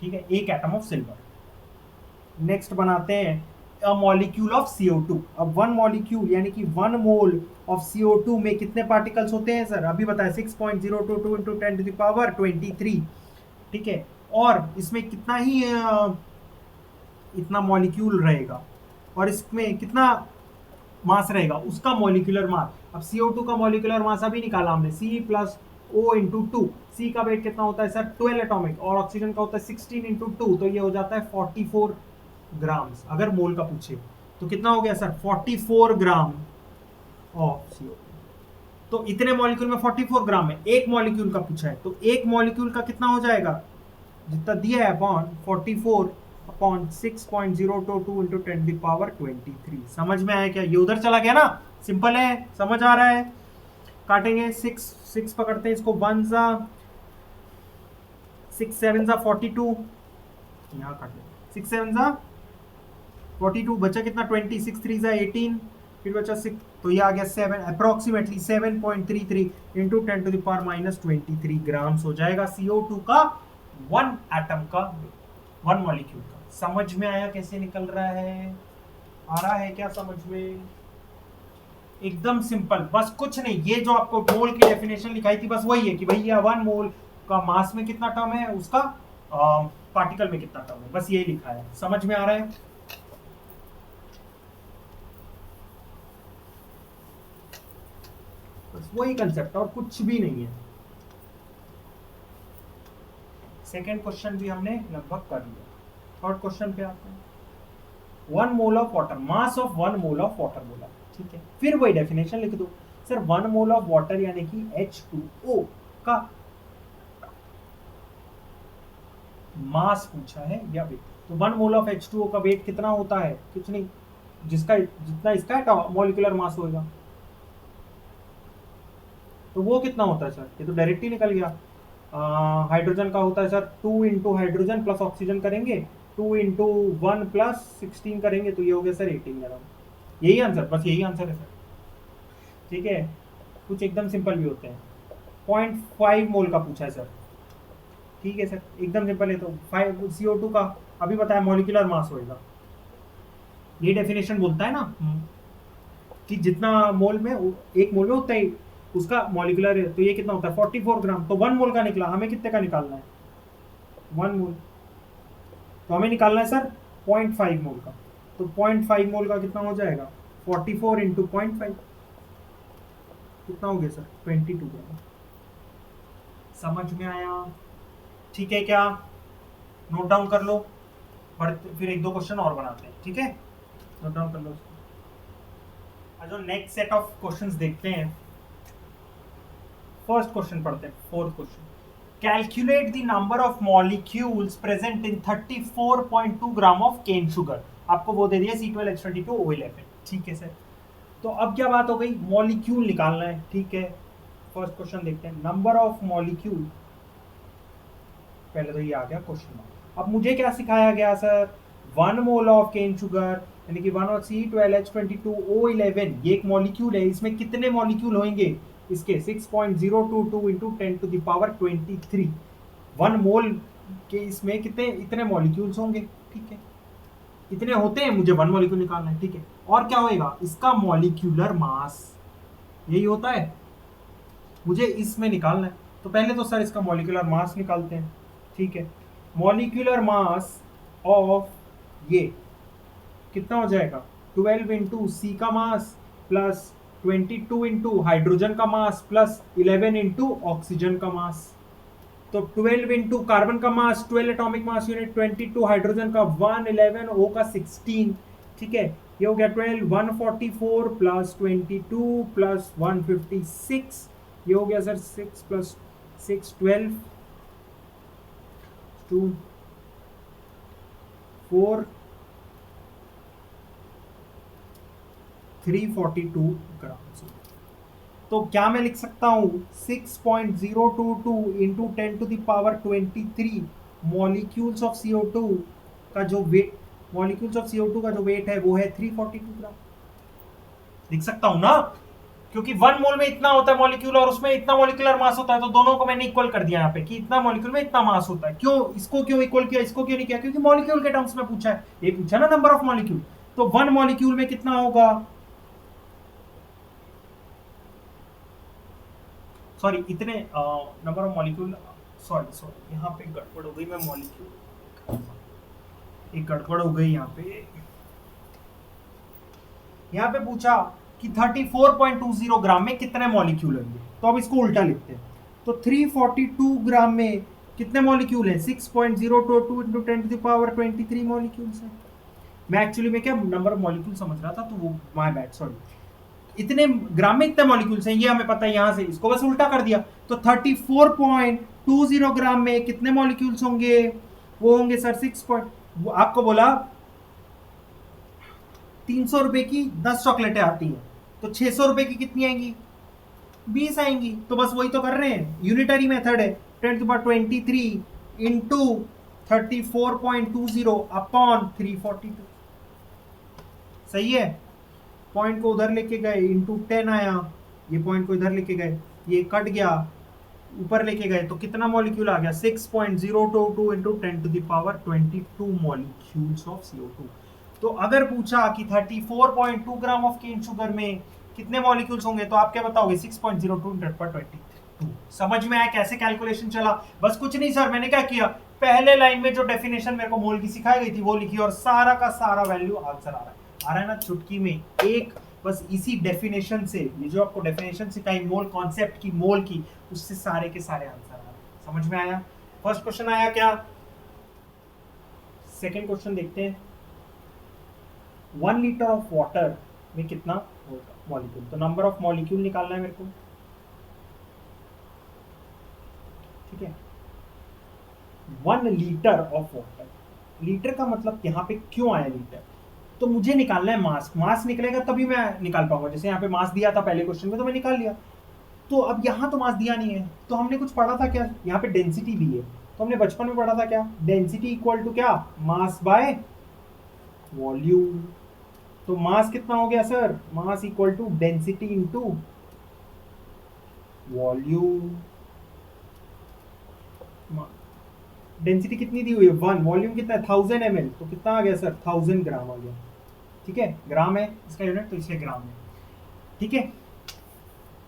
ठीक है, एक एटम ऑफ सिल्वर। नेक्स्ट बनाते हैं अ मॉलिक्यूल ऑफ CO2। अब वन मॉलिक्यूल यानी कि 1 मोल ऑफ CO2 में कितने पार्टिकल्स होते हैं सर? अभी बताए 6.022 इंटू 10 टू द पावर 23। ठीक है, और इसमें कितना ही इतना मॉलिक्यूल रहेगा, और इसमें कितना मास रहेगा, उसका मॉलिक्यूलर मास। अब CO2 का मॉलिक्यूलर मास अभी निकाला हमने, C प्लस O इंटू 2। सी का वेट कितना होता है सर? 12 एटॉमिक, और ऑक्सीजन का होता है 16 इंटू 2, तो ये हो जाता है 44 ग्राम्स। अगर मोल का पूछे तो कितना हो गया सर? 44 gram of CO2। तो इतने मॉलिक्यूल में 44 ग्राम है, एक मॉलिक्यूल का पूछा है, तो एक मॉलिक्यूल का कितना हो जाएगा? जितना दिया है अपॉन 44 अपॉन 6.022 इंटू 10 की पावर 23। समझ में आया क्या? ये उधर चला गया ना, सिंपल है, समझ आ रहा है। काटेंगे, 6 पकड़ते हैं इसको, 1 सा 6 7 सा 42, यहाँ काट लें, 6 7 सा 42, बचा कितना? 20, 6 3 सा 18, फिर बचा 6, तो ये आ गया 7 approximately 7.33 into 10 to the power minus 23 grams हो जाएगा CO2 का 1 एटम का, 1 मॉलिक्यूल का। समझ में आया कैसे निकल रहा है? आ रहा है क्या समझ में? एकदम सिंपल, बस कुछ नहीं, ये जो आपको मोल की डेफिनेशन लिखाई थी बस वही है कि भैया 1 मोल का मास में कितना टर्म है, उसका पार्टिकल में कितना टर्म है, बस यही लिखा है। समझ में आ रहा है? बस वही कंसेप्ट और कुछ भी नहीं है। सेकेंड क्वेश्चन भी हमने लगभग कर लिया। थर्ड क्वेश्चन पे आते हैं। 1 mole of water, mass of 1 mole of water बोला, ठीक है, फिर वही डेफिनेशन लिख दो सर। 1 मोल ऑफ वाटर यानी कि H2O का मास पूछा है या वेट। तो 1 मोल ऑफ H2O का वेट कितना होता है? कुछ नहीं, जिसका जितना इसका मॉलिक्यूलर मास होगा, तो वो कितना होता है सर? ये तो डायरेक्ट ही निकल गया। हाइड्रोजन का होता है sir 2 into hydrogen plus oxygen करेंगे, 2 इंटू 1 प्लस 16 करेंगे, तो ये हो गया सर 18 ग्राम। यही आंसर, बस यही आंसर है सर। ठीक है, कुछ एकदम सिंपल भी होते हैं। 0.5 मोल का पूछा है सर, ठीक है सर, एकदम सिंपल है। तो 5 CO2 का अभी बताया मॉलिक्यूलर मास होएगा, ये डेफिनेशन बोलता है ना कि जितना मोल में, एक मोल में उतना ही उसका मॉलिक्यूलर है, तो ये कितना होता है? 44 ग्राम। तो 1 मोल का निकला, हमें कितने का निकालना है? 1 मोल, तो हमें निकालना है सर 0.5 मोल का। तो 0.5 मोल का कितना हो जाएगा? 44 इंटू 0.5, कितना हो गया सर? 22 ग्राम। समझ में आया? ठीक है क्या? नोट डाउन कर लो, फिर 1-2 क्वेश्चन और बनाते हैं, ठीक है? नोट डाउन कर लो। जो नेक्स्ट सेट ऑफ क्वेश्चंस देखते हैं, फर्स्ट क्वेश्चन पढ़ते हैं, fourth question. Calculate the number of molecules present in 34.2 gram of cane sugar. आपको वो दे दिया C12H22O11, ठीक है सर। तो अब क्या बात हो गई? मॉलिक्यूल निकालना है, ठीक है। फर्स्ट क्वेश्चन देखते हैं, नंबर ऑफ मॉलिक्यूल। पहले तो ये आ गया क्वेश्चन मार्क। अब मुझे क्या सिखाया गया sir? 1 mole of cane sugar यानी कि 1 और C12H22O11, ये एक मॉलिक्यूल है, इसमें कितने मॉलिक्यूल होंगे इसके? 6.022 इंटू 10 टू द पावर 23। 1 मोल के इसमें कितने, इतने मॉलिक्यूल्स होंगे, ठीक है, इतने होते हैं, मुझे 1 मॉलिक्यूल निकालना है, ठीक है। और क्या होएगा? इसका मॉलिक्यूलर मास, यही होता है, मुझे इसमें निकालना है। तो पहले तो सर इसका मॉलिक्यूलर मास निकालते हैं, ठीक है। मॉलिक्यूलर मास ऑफ ये कितना हो जाएगा? 12 इंटू सी का मास प्लस 22 इंटू हाइड्रोजन का मास प्लस 11 इंटू ऑक्सीजन का मास। तो 12 इंटू कार्बन का मास 12 एटॉमिक मास यूनिट, 22 हाइड्रोजन का 1, 11 O का 16, ठीक है। ये हो गया 12, 144 प्लस 22 प्लस 156, ये हो गया सर 6 प्लस 6 12 2 4 342 ग्राम। तो क्या मैं लिख सकता हूं? 6.022 into 10 to the power 23 molecules of CO2 का जो वेट, मॉलिक्यूल्स ऑफ CO2 का जो वेट है वो है 342 ग्राम। लिख सकता हूं ना, क्योंकि 1 मोल में इतना होता है मॉलिक्यूल और उसमें इतना मॉलिक्यूलर मास होता है, तो दोनों को मैंने इक्वल कर दिया यहाँ पे कि इतना मॉलिक्यूल में इतना मास होता है। क्यों इसको क्यों इक्वल किया, इसको क्यों नहीं किया? क्योंकि मॉलिक्यूल के टर्म्स में पूछा है, ये पूछा ना नंबर ऑफ मॉलिक्यूल। तो 1 मॉलिक्यूल में कितना होगा, सॉरी इतने नंबर ऑफ मॉलिक्यूल, सॉरी यहाँ पे गड़बड़ हो गई, मैं मॉलिक्यूल एक गड़बड़ हो गई यहाँ पे पूछा कि 34.20 ग्राम में कितने मॉलिक्यूल होंगे, तो अब इसको उल्टा लिखते हैं। तो 342 ग्राम में कितने मॉलिक्यूल हैं, 6.022 इंटू 10⁻23 मॉलिक्यूल्स हैं। मैं एक्चुअली में क्या नंबर ऑफ मॉलिक्यूल समझ रहा था, तो वो माय बैड, सॉरी। इतने ग्राम में इतने मॉलिक्यूल्स हैं, ये हमें पता है, यहां से इसको बस उल्टा कर दिया। तो 34.20 ग्राम में कितने मॉलिक्यूल्स होंगे, वो होंगे सर 6 आपको बोला 300 रुपए की 10 चॉकलेटें आती हैं, तो 600 रुपए की कितनी आएंगी, 20 आएंगी। तो बस वही तो कर रहे हैं, यूनिटरी मेथड है। 10⁻23 इंटू 34.20 अपॉन 342, सही है। पॉइंट को उधर लेके गए, इंटू 10 आया, ये पॉइंट को इधर लेके गए, ये कट गया, ऊपर लेके गए, तो कितना मॉलिक्यूल आ गया, 6.022 इंटू 10⁻22 मॉलिक्यूल्स ऑफ CO2। तो अगर पूछा कि 34.2 ग्राम ऑफ केन शुगर में कितने मॉलिक्यूल्स होंगे, तो आप क्या बताओगे, 6.02 इंटू 10⁻22। समझ में आया कैसे कैलकुलेशन चला। बस कुछ नहीं सर, मैंने क्या किया, पहले लाइन में जो डेफिनेशन मेरे को मोल की सिखाई गई थी वो लिखी, और सारा का सारा वैल्यू आंसर आ रहा है ना चुटकी में एक। बस इसी डेफिनेशन से, ये जो आपको डेफिनेशन सिखाई मोल कॉन्सेप्ट की, मोल की, उससे सारे के सारे आंसर आ रहे हैं। समझ में आया। फर्स्ट क्वेश्चन आया क्या, सेकंड क्वेश्चन देखते हैं। 1 लीटर ऑफ वाटर में कितना होगा मॉलिक्यूल, तो नंबर ऑफ मॉलिक्यूल निकालना है मेरे को, ठीक है। 1 लीटर ऑफ वाटर, लीटर का मतलब यहाँ पे क्यों आया लीटर, तो मुझे निकालना है मास। मास निकलेगा तभी मैं निकाल पाऊंगा। जैसे यहाँ पे मास दिया था पहले क्वेश्चन में, तो मैं निकाल लिया। तो अब यहाँ तो मास दिया नहीं है, तो हमने कुछ पढ़ा था क्या, यहाँ पे डेंसिटी भी है, तो हमने बचपन में पढ़ा था क्या, डेंसिटी इक्वल टू क्या, मास बाय वॉल्यूम। तो मास कितना हो गया sir, mass equal to density into volume. Density कितनी दी हुई है 1, वॉल्यूम कितना है 1000 ml, तो कितना आ गया सर 1000 ग्राम आ गया, ठीक है। ग्राम है इसका यूनिट, तो इसलिए ग्राम है, ठीक है।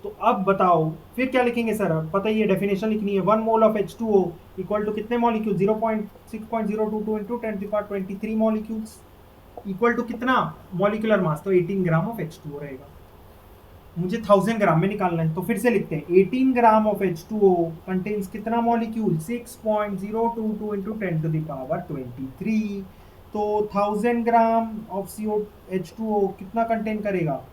तो अब बताओ फिर क्या लिखेंगे सर, पता ही है डेफिनेशन लिखनी है। 1 mole of H2O equal to कितने molecule, 0.6.022 into 10⁻23 molecules equal to कितना मॉलिक्यूलर मास, तो 18 ग्राम ऑफ H2O रहेगा। मुझे 1000 ग्राम में निकालना है, तो फिर से लिखते हैं 18 ग्राम ऑफ H2O कंटेन्स कितना मॉलिक्यूल, 6.022 इंटू 10⁻23। तो 1000 ग्राम ऑफ H2O कितना कंटेन करेगा,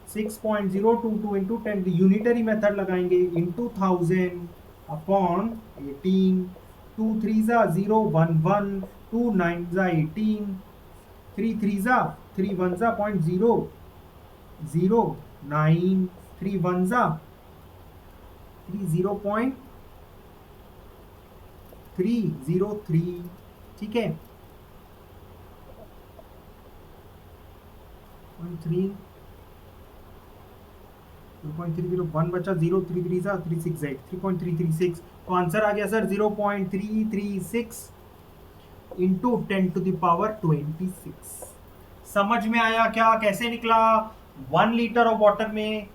6.022 इंटू 10, यूनिटरी मेथड लगाएंगे, इंटू 1000 अपॉन 18, 2 3 जा 0 1 1, 2 9 जा 18, 3 3 जा 3 1 जा 0.0 0 9, 3 1 जा 3 0.303, ठीक है। 0.301 बचा, 0 3 3 जा 368, 3.336, तो आंसर आ गया सर 0.336 इंटू 10⁻26। समझ में आया क्या, कैसे निकला। 1 लीटर ऑफ वाटर में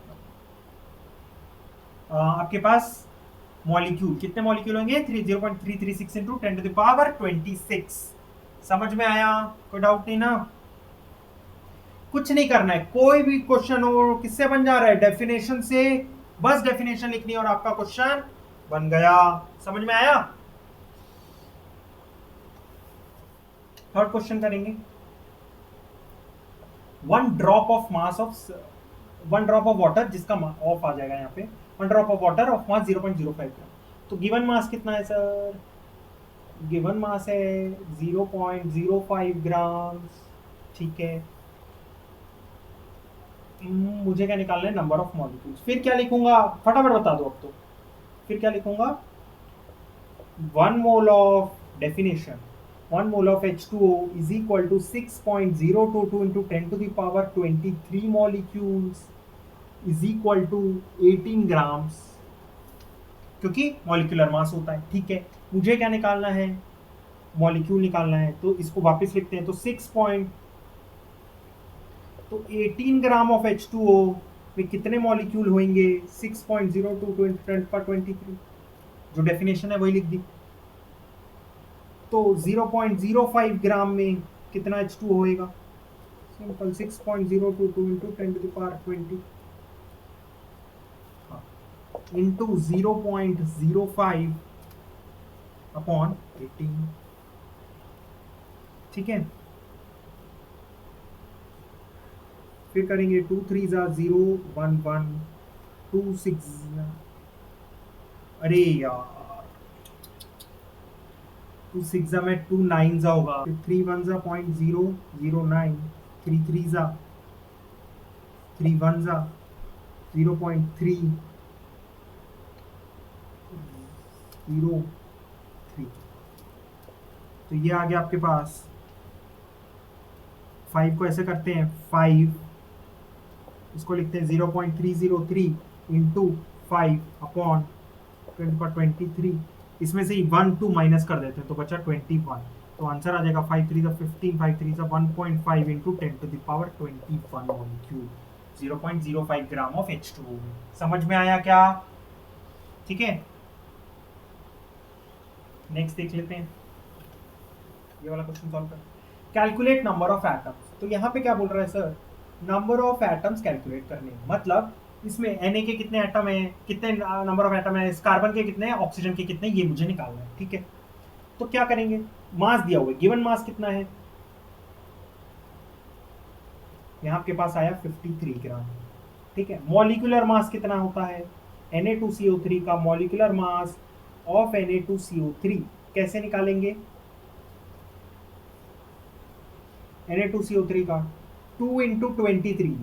आपके पास मॉलिक्यूल कितने मॉलिक्यूल होंगे, 0.336 इंटू 10⁻26। समझ में आया, कोई डाउट नहीं ना। कुछ नहीं करना है, कोई भी क्वेश्चन हो किससे बन जा रहा है, डेफिनेशन से, बस डेफिनेशन लिखनी है और आपका क्वेश्चन बन गया। समझ में आया। थर्ड क्वेश्चन करेंगे। 1 ड्रॉप ऑफ वाटर, जिसका ऑफ आ जाएगा यहाँ पे, 1 drop of water of mass 0.05 ग्राम। तो गिवन मास कितना है सर, गिवन मास है 0.05 ग्राम, ठीक है। मुझे क्या निकालना है, नंबर ऑफ मॉलिक्यूल्स। फिर क्या लिखूंगा, फटाफट बता दो अब तो। फिर क्या लिखूंगा, 1 mole of definition, 1 mole of H2O is equal to 6.022 into 10⁻23 molecules is equal to 18 grams, क्योंकि मॉलिक्यूलर मास होता है, ठीक है। मुझे क्या निकालना है, मॉलिक्यूल निकालना है, तो इसको वापस लिखते हैं। तो 6. तो 18 ग्राम ऑफ H2O में कितने मॉलिक्यूल होंगे? 6.022 × 10⁻23। जो डेफिनेशन है वही लिख दी। तो 0.05 ग्राम में कितना H2O होएगा? Simple, 6.022 × 10⁻20 into 0.05 upon 18। ठीक है, फिर करेंगे 2 3 0 1 1 2 6। अरे यार, 2 6 में 2 9 होगा, 3 1 0.009, 3 3 3 1 0.3 0 3। तो ये आ गया आपके पास। 5 को ऐसे करते हैं, 5 इसको लिखते हैं 0.303 इंटू 5 अपॉन 10⁻23। इसमें से ही 1 2 माइनस कर देते हैं तो बचा 21। तो आंसर आ जाएगा 5 3 15, 5 3 1.5 into 10⁻21 molecule 0.05 gram of H2O। समझ में आया क्या? ठीक है, नेक्स्ट देख लेते हैं, ये वाला क्वेश्चन सॉल्व कर। Calculate number of atoms. तो यहाँ पे क्या बोल रहा है sir? Number of atoms calculate करने, मतलब इसमें Na के कितने एटम है, कितने नंबर ऑफ एटम है, कार्बन के कितने, ऑक्सीजन के कितने, ये मुझे निकालना है। ठीक है, तो क्या करेंगे? मास दिया हुआ है, गिवन मास कितना है? यहाँ आपके पास आया 53 ग्राम। ठीक है, मॉलिक्यूलर मास कितना होता है? Na2CO3 का मॉलिक्यूलर मास ऑफ Na2CO3 कैसे निकालेंगे? Na2CO3 का 2 इंटू 23,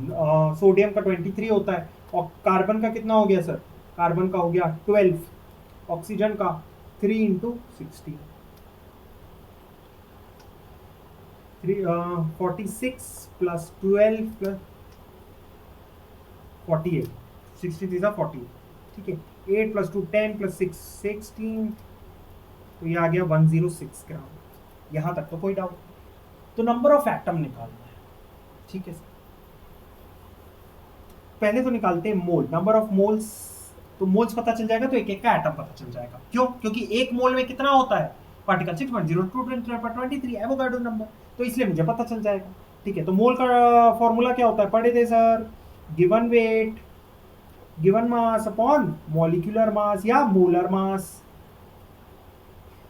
सोडियम का 23 होता है, और कार्बन का कितना हो गया सर? कार्बन का हो गया 12, ऑक्सीजन का 3 इंटू 60, 46 प्लस 12 प्लस 48, 63 48। ठीक है, 8 प्लस 2 10 प्लस 6 16, तो ये आ गया 106 ग्राम। यहाँ तक तो कोई डाउट? तो नंबर ऑफ एटम निकालना है। ठीक है सर, पहले तो निकालते हैं मोल, नंबर ऑफ मोल्स। तो मोल्स पता चल जाएगा तो एक एक का एटम पता चल जाएगा। क्यों? क्योंकि एक मोल में कितना होता है पार्टिकल? 6.02 एवोगाड्रो नंबर, तो इसलिए मुझे पता चल जाएगा। ठीक है, तो मोल का फॉर्मूला क्या होता है? पढ़े थे sir, given weight given mass upon molecular mass या मोलर मास।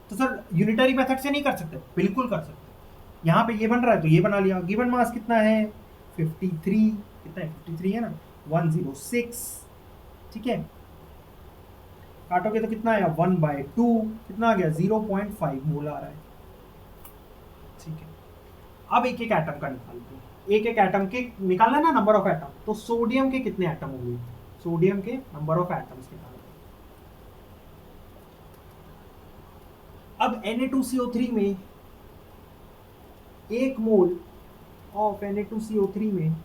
तो सर यूनिटरी मेथड से नहीं कर सकते? बिल्कुल कर सकते। यहाँ पे ये बन रहा है तो ये बना लिया। गिवन मास कितना है? 53, कितना है? 53 है ना, 106। ठीक है, काटोगे तो कितना आया? 1/2, कितना आ गया? 0.5 मोल आ रहा है। ठीक है, अब एक एक एटम का निकालते हैं। एक एक एटम के निकालना है ना नंबर ऑफ एटम। तो सोडियम के कितने एटम होंगे? सोडियम के नंबर ऑफ एटम्स निकालते हैं। अब Na2CO3 में, एक मोल ऑफ Na2CO3 में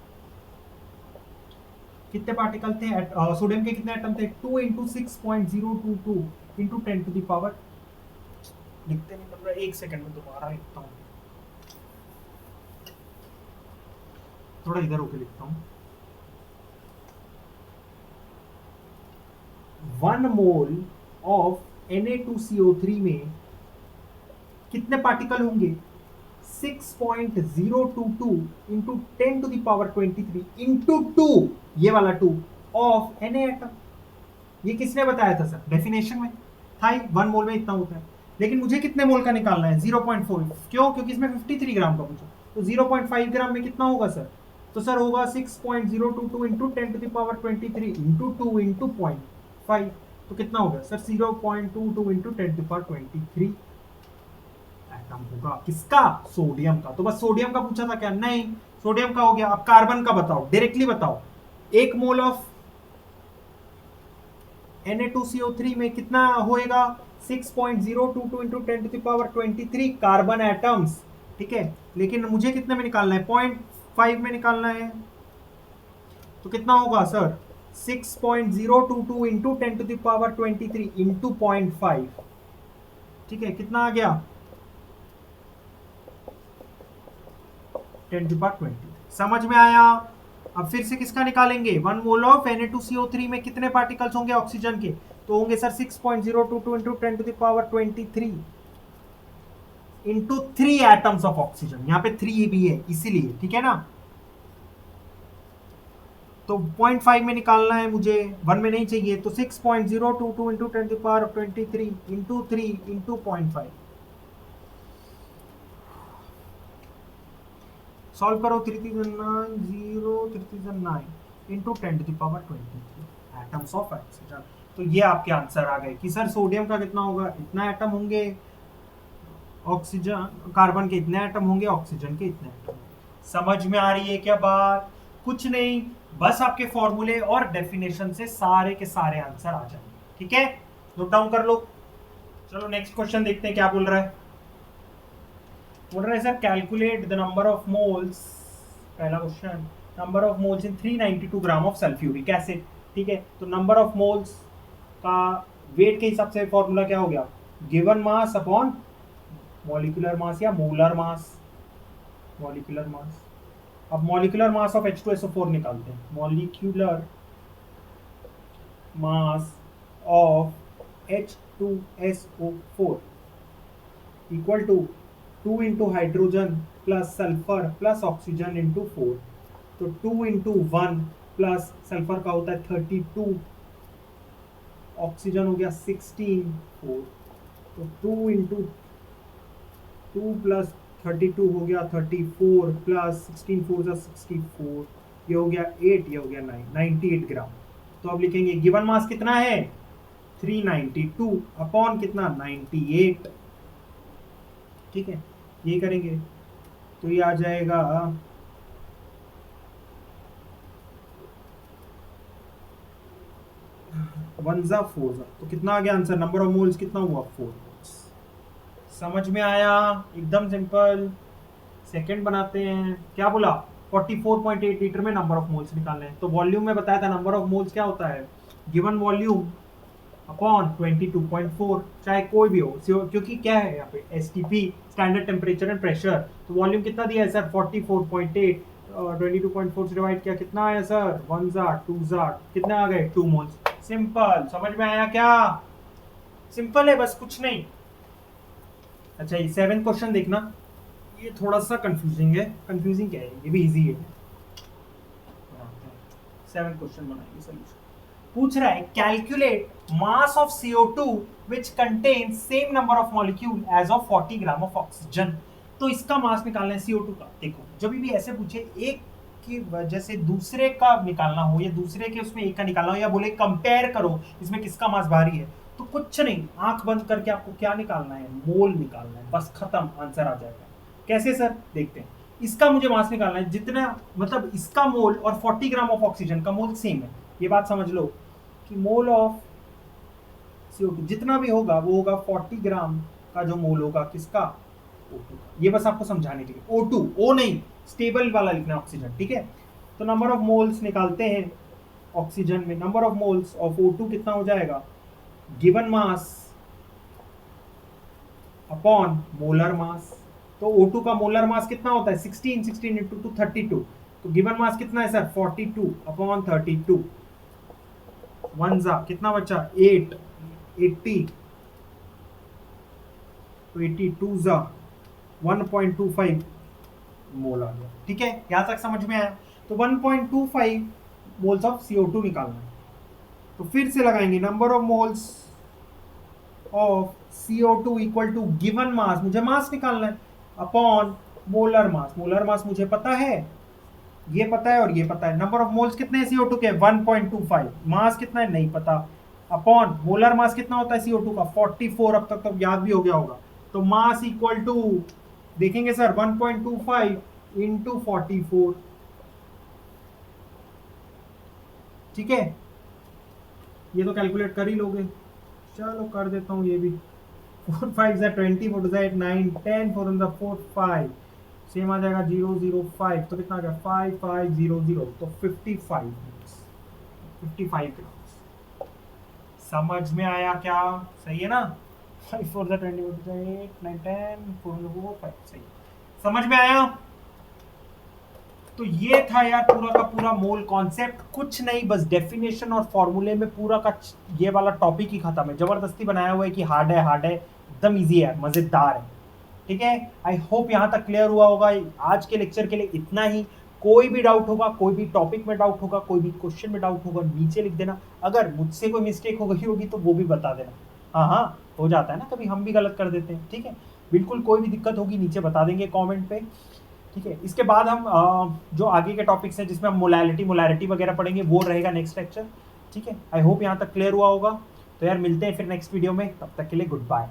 कितने पार्टिकल थे? सोडियम के कितने एटम थे? 2 इंटू 6.022 इंटू 10⁻, लिखते नहीं मतलब, एक सेकंड में दोबारा लिखता हूँ, थोड़ा इधर होके लिखता हूँ। 1 मोल ऑफ Na2CO3 में कितने पार्टिकल होंगे? 6.022 इंटू 10⁻23 इंटू 2, ये वाला 2 ऑफ Na एटम। ये किसने बताया था सर? डेफिनेशन में था ही, 1 मोल में इतना होता है। लेकिन मुझे कितने मोल का निकालना है? 0.4। क्यों? क्योंकि इसमें 53 ग्राम का पूछा। तो 0.5 ग्राम में कितना होगा सर? तो सर होगा 6.022 इंटू 10⁻23 इंटू 2 इंटू 0.5। तो कितना होगा सर? 0.22 इंटू 10⁻23 एटम होगा। किसका? सोडियम का। तो बस सोडियम का पूछा था क्या? नहीं, सोडियम का हो गया। अब कार्बन का बताओ, डायरेक्टली बताओ। एक मोल ऑफ Na2CO3 में कितना होएगा? 6.022 इंटू 10⁻23 कार्बन एटम्स। ठीक है, लेकिन मुझे कितने में निकालना है? 0.5 में निकालना है। तो कितना होगा सर? 6.022 into 10⁻23 into 0.5। ठीक है, कितना आ गया? 10⁻23। समझ में आया? अब फिर से किसका निकालेंगे? 1 मोल ऑफ Na2CO3 में कितने पार्टिकल्स होंगे ऑक्सीजन के? तो होंगे sir 6.022 into 10 to the power 23 into 3 atoms of oxygen. यहाँ पे 3 भी है इसीलिए, ठीक है ना? तो 0.5 में निकालना है मुझे, 1 में नहीं चाहिए। तो 6.022 into 10 to the power 23 into 3 into 0.5। Solve करो। 3,9 into 10 to the power 23 atoms of oxygen. तो ये आपके आंसर आ गए कि सर सोडियम का कितना होगा, इतना एटम होंगे, ऑक्सीजन कार्बन के इतने एटम होंगे, ऑक्सीजन के इतने एटम। समझ में आ रही है क्या बात? कुछ नहीं, बस आपके फॉर्मूले और डेफिनेशन से सारे के सारे आंसर आ जाएंगे। ठीक है, नोट डाउन कर लो। चलो नेक्स्ट क्वेश्चन देखते हैं क्या बोल रहा है। बोल रहा है sir calculate the number of moles, पहला question, number of moles in 392 gram of sulphuric acid. ठीक है, तो नंबर ऑफ मोल्स का वेट के हिसाब से फॉर्मूला क्या हो गया? Given mass upon molecular mass या मोलर मास, मॉलिक्यूलर मास। अब मॉलिक्यूलर मास ऑफ H2SO4 निकालते हैं। Molecular mass of H2SO4 equal to 2 into hydrogen plus sulphur plus oxygen into 4। तो 2 इंटू 1 प्लस सल्फर का होता है 32, ऑक्सीजन हो गया 16, 4। तो 2 इंटू 2 प्लस 32 हो गया 34 प्लस 16 4 जा 64, ये हो गया 8, ये हो गया 9, 98 ग्राम। तो अब लिखेंगे गिवन मास कितना है 392 अपॉन कितना 98। ठीक है, ये करेंगे तो ये आ जाएगा 1 जा 4 जा, तो कितना आ गया आंसर? नंबर ऑफ मोल्स कितना हुआ 4। समझ में आया? एकदम सिंपल। सेकंड बनाते हैं। क्या बोला? 44.8 लीटर में नंबर ऑफ मोल्स निकालने हैं। तो वॉल्यूम में बताया था नंबर ऑफ मोल्स क्या होता है, गिवन वॉल्यूम अपॉन 22.4, चाहे कोई भी हो, क्योंकि क्या है यहाँ पे STP, standard temperature and pressure. तो वॉल्यूम कितना दिया है सर 44.8, 22.4 से डिवाइड किया, कितना आया सर 1 जा 2 जा, कितने आ गए 2 मोल्स। सिंपल, समझ में आया क्या? सिंपल है, बस कुछ नहीं। अच्छा, ये 7 क्वेश्चन देखना, ये थोड़ा सा कंफ्यूजिंग है। कंफ्यूजिंग क्या है, ये भी इजी है। 7 क्वेश्चन बनाएंगे सॉल्यूशन। पूछ रहा है calculate mass of CO2 which contain same number of molecule as of 40 gram of oxygen. तो इसका मास निकालना है CO2 का। देखो जब भी ऐसे पूछे एक की वजह से दूसरे का निकालना हो या दूसरे के उसमें एक का निकालना हो या बोले कंपेयर करो इसमें किसका मास भारी है, तो कुछ नहीं, आंख बंद करके आपको क्या निकालना है, मोल निकालना है, बस खत्म, आंसर आ जाएगा। कैसे सर? देखते हैं। इसका मुझे मास निकालना है, जितना मतलब इसका मोल और 40 ग्राम ऑफ ऑक्सीजन का मोल सेम है। ये बात समझ लो कि मोल ऑफ CO2 जितना भी होगा वो होगा 40 ग्राम का जो मोल होगा किसका, O2 का। ये बस आपको समझाने के लिए, O2, O नहीं, स्टेबल वाला लिखना है ऑक्सीजन। ठीक है, तो नंबर ऑफ मोल्स निकालते हैं ऑक्सीजन में। Number of moles of O2 कितना हो जाएगा, गिवन मास अपॉन मोलर मास। तो O2 का मोलर मास कितना होता है 16, 16 इंटू 2 32। तो गिवन मास कितना है सर 42 अपॉन 32, 1 जा कितना बचा 8, 80, तो 82 जा 1.25 मोल आ गया। ठीक है, यहां तक समझ में आया? तो 1.25 मोल्स ऑफ CO2 निकालना है। तो फिर से लगाएंगे number of moles of CO2 equal to given mass, मुझे मास निकालना है, upon molar mass. Molar mass मुझे पता है, ये पता है और ये पता है। नंबर ऑफ मोल्स कितने हैं CO2 के 1.25, मास कितना है नहीं पता, अपॉन मोलर मास कितना होता है CO2 का 44, अब तक तो याद भी हो गया होगा। तो मास इक्वल टू देखेंगे सर 1.25 इंटू 44। ठीक है, ये तो कैलकुलेट कर ही लोगे, चलो कर देता हूँ ये भी। 4 5 जा 20, 4 जा 9, 10 4 जा 4 5, सेम आ जाएगा 005, तो कितना आ गया 5500, तो 55 ग्राम। समझ में आया क्या? सही है ना? 5 4 जा 20, 4 जा 8 9 10 4 जा 4 5, सही। समझ में आया? तो ये था यार पूरा का पूरा मोल कॉन्सेप्ट, कुछ नहीं, बस डेफिनेशन और फॉर्मूले में पूरा का ये वाला टॉपिक ही खत्म है। जबरदस्ती बनाया हुआ है कि हार्ड है, एकदम इजी है, मजेदार है। ठीक है, आई होप यहां तक क्लियर हुआ होगा। आज के लेक्चर के लिए इतना ही। कोई भी डाउट होगा, कोई भी टॉपिक में डाउट होगा, कोई भी क्वेश्चन में डाउट होगा, नीचे लिख देना। अगर मुझसे कोई मिस्टेक हो गई होगी तो वो भी बता देना। हाँ हाँ, हो जाता है ना कभी, हम भी गलत कर देते हैं। ठीक है, बिल्कुल, कोई भी दिक्कत होगी नीचे बता देंगे कमेंट पे। ठीक है, इसके बाद हम जो आगे के टॉपिक्स हैं जिसमें हम मोलैरिटी वगैरह पढ़ेंगे, वो रहेगा नेक्स्ट लेक्चर। ठीक है, आई होप यहाँ तक क्लियर हुआ होगा। तो यार मिलते हैं फिर नेक्स्ट वीडियो में, तब तक के लिए गुड बाय।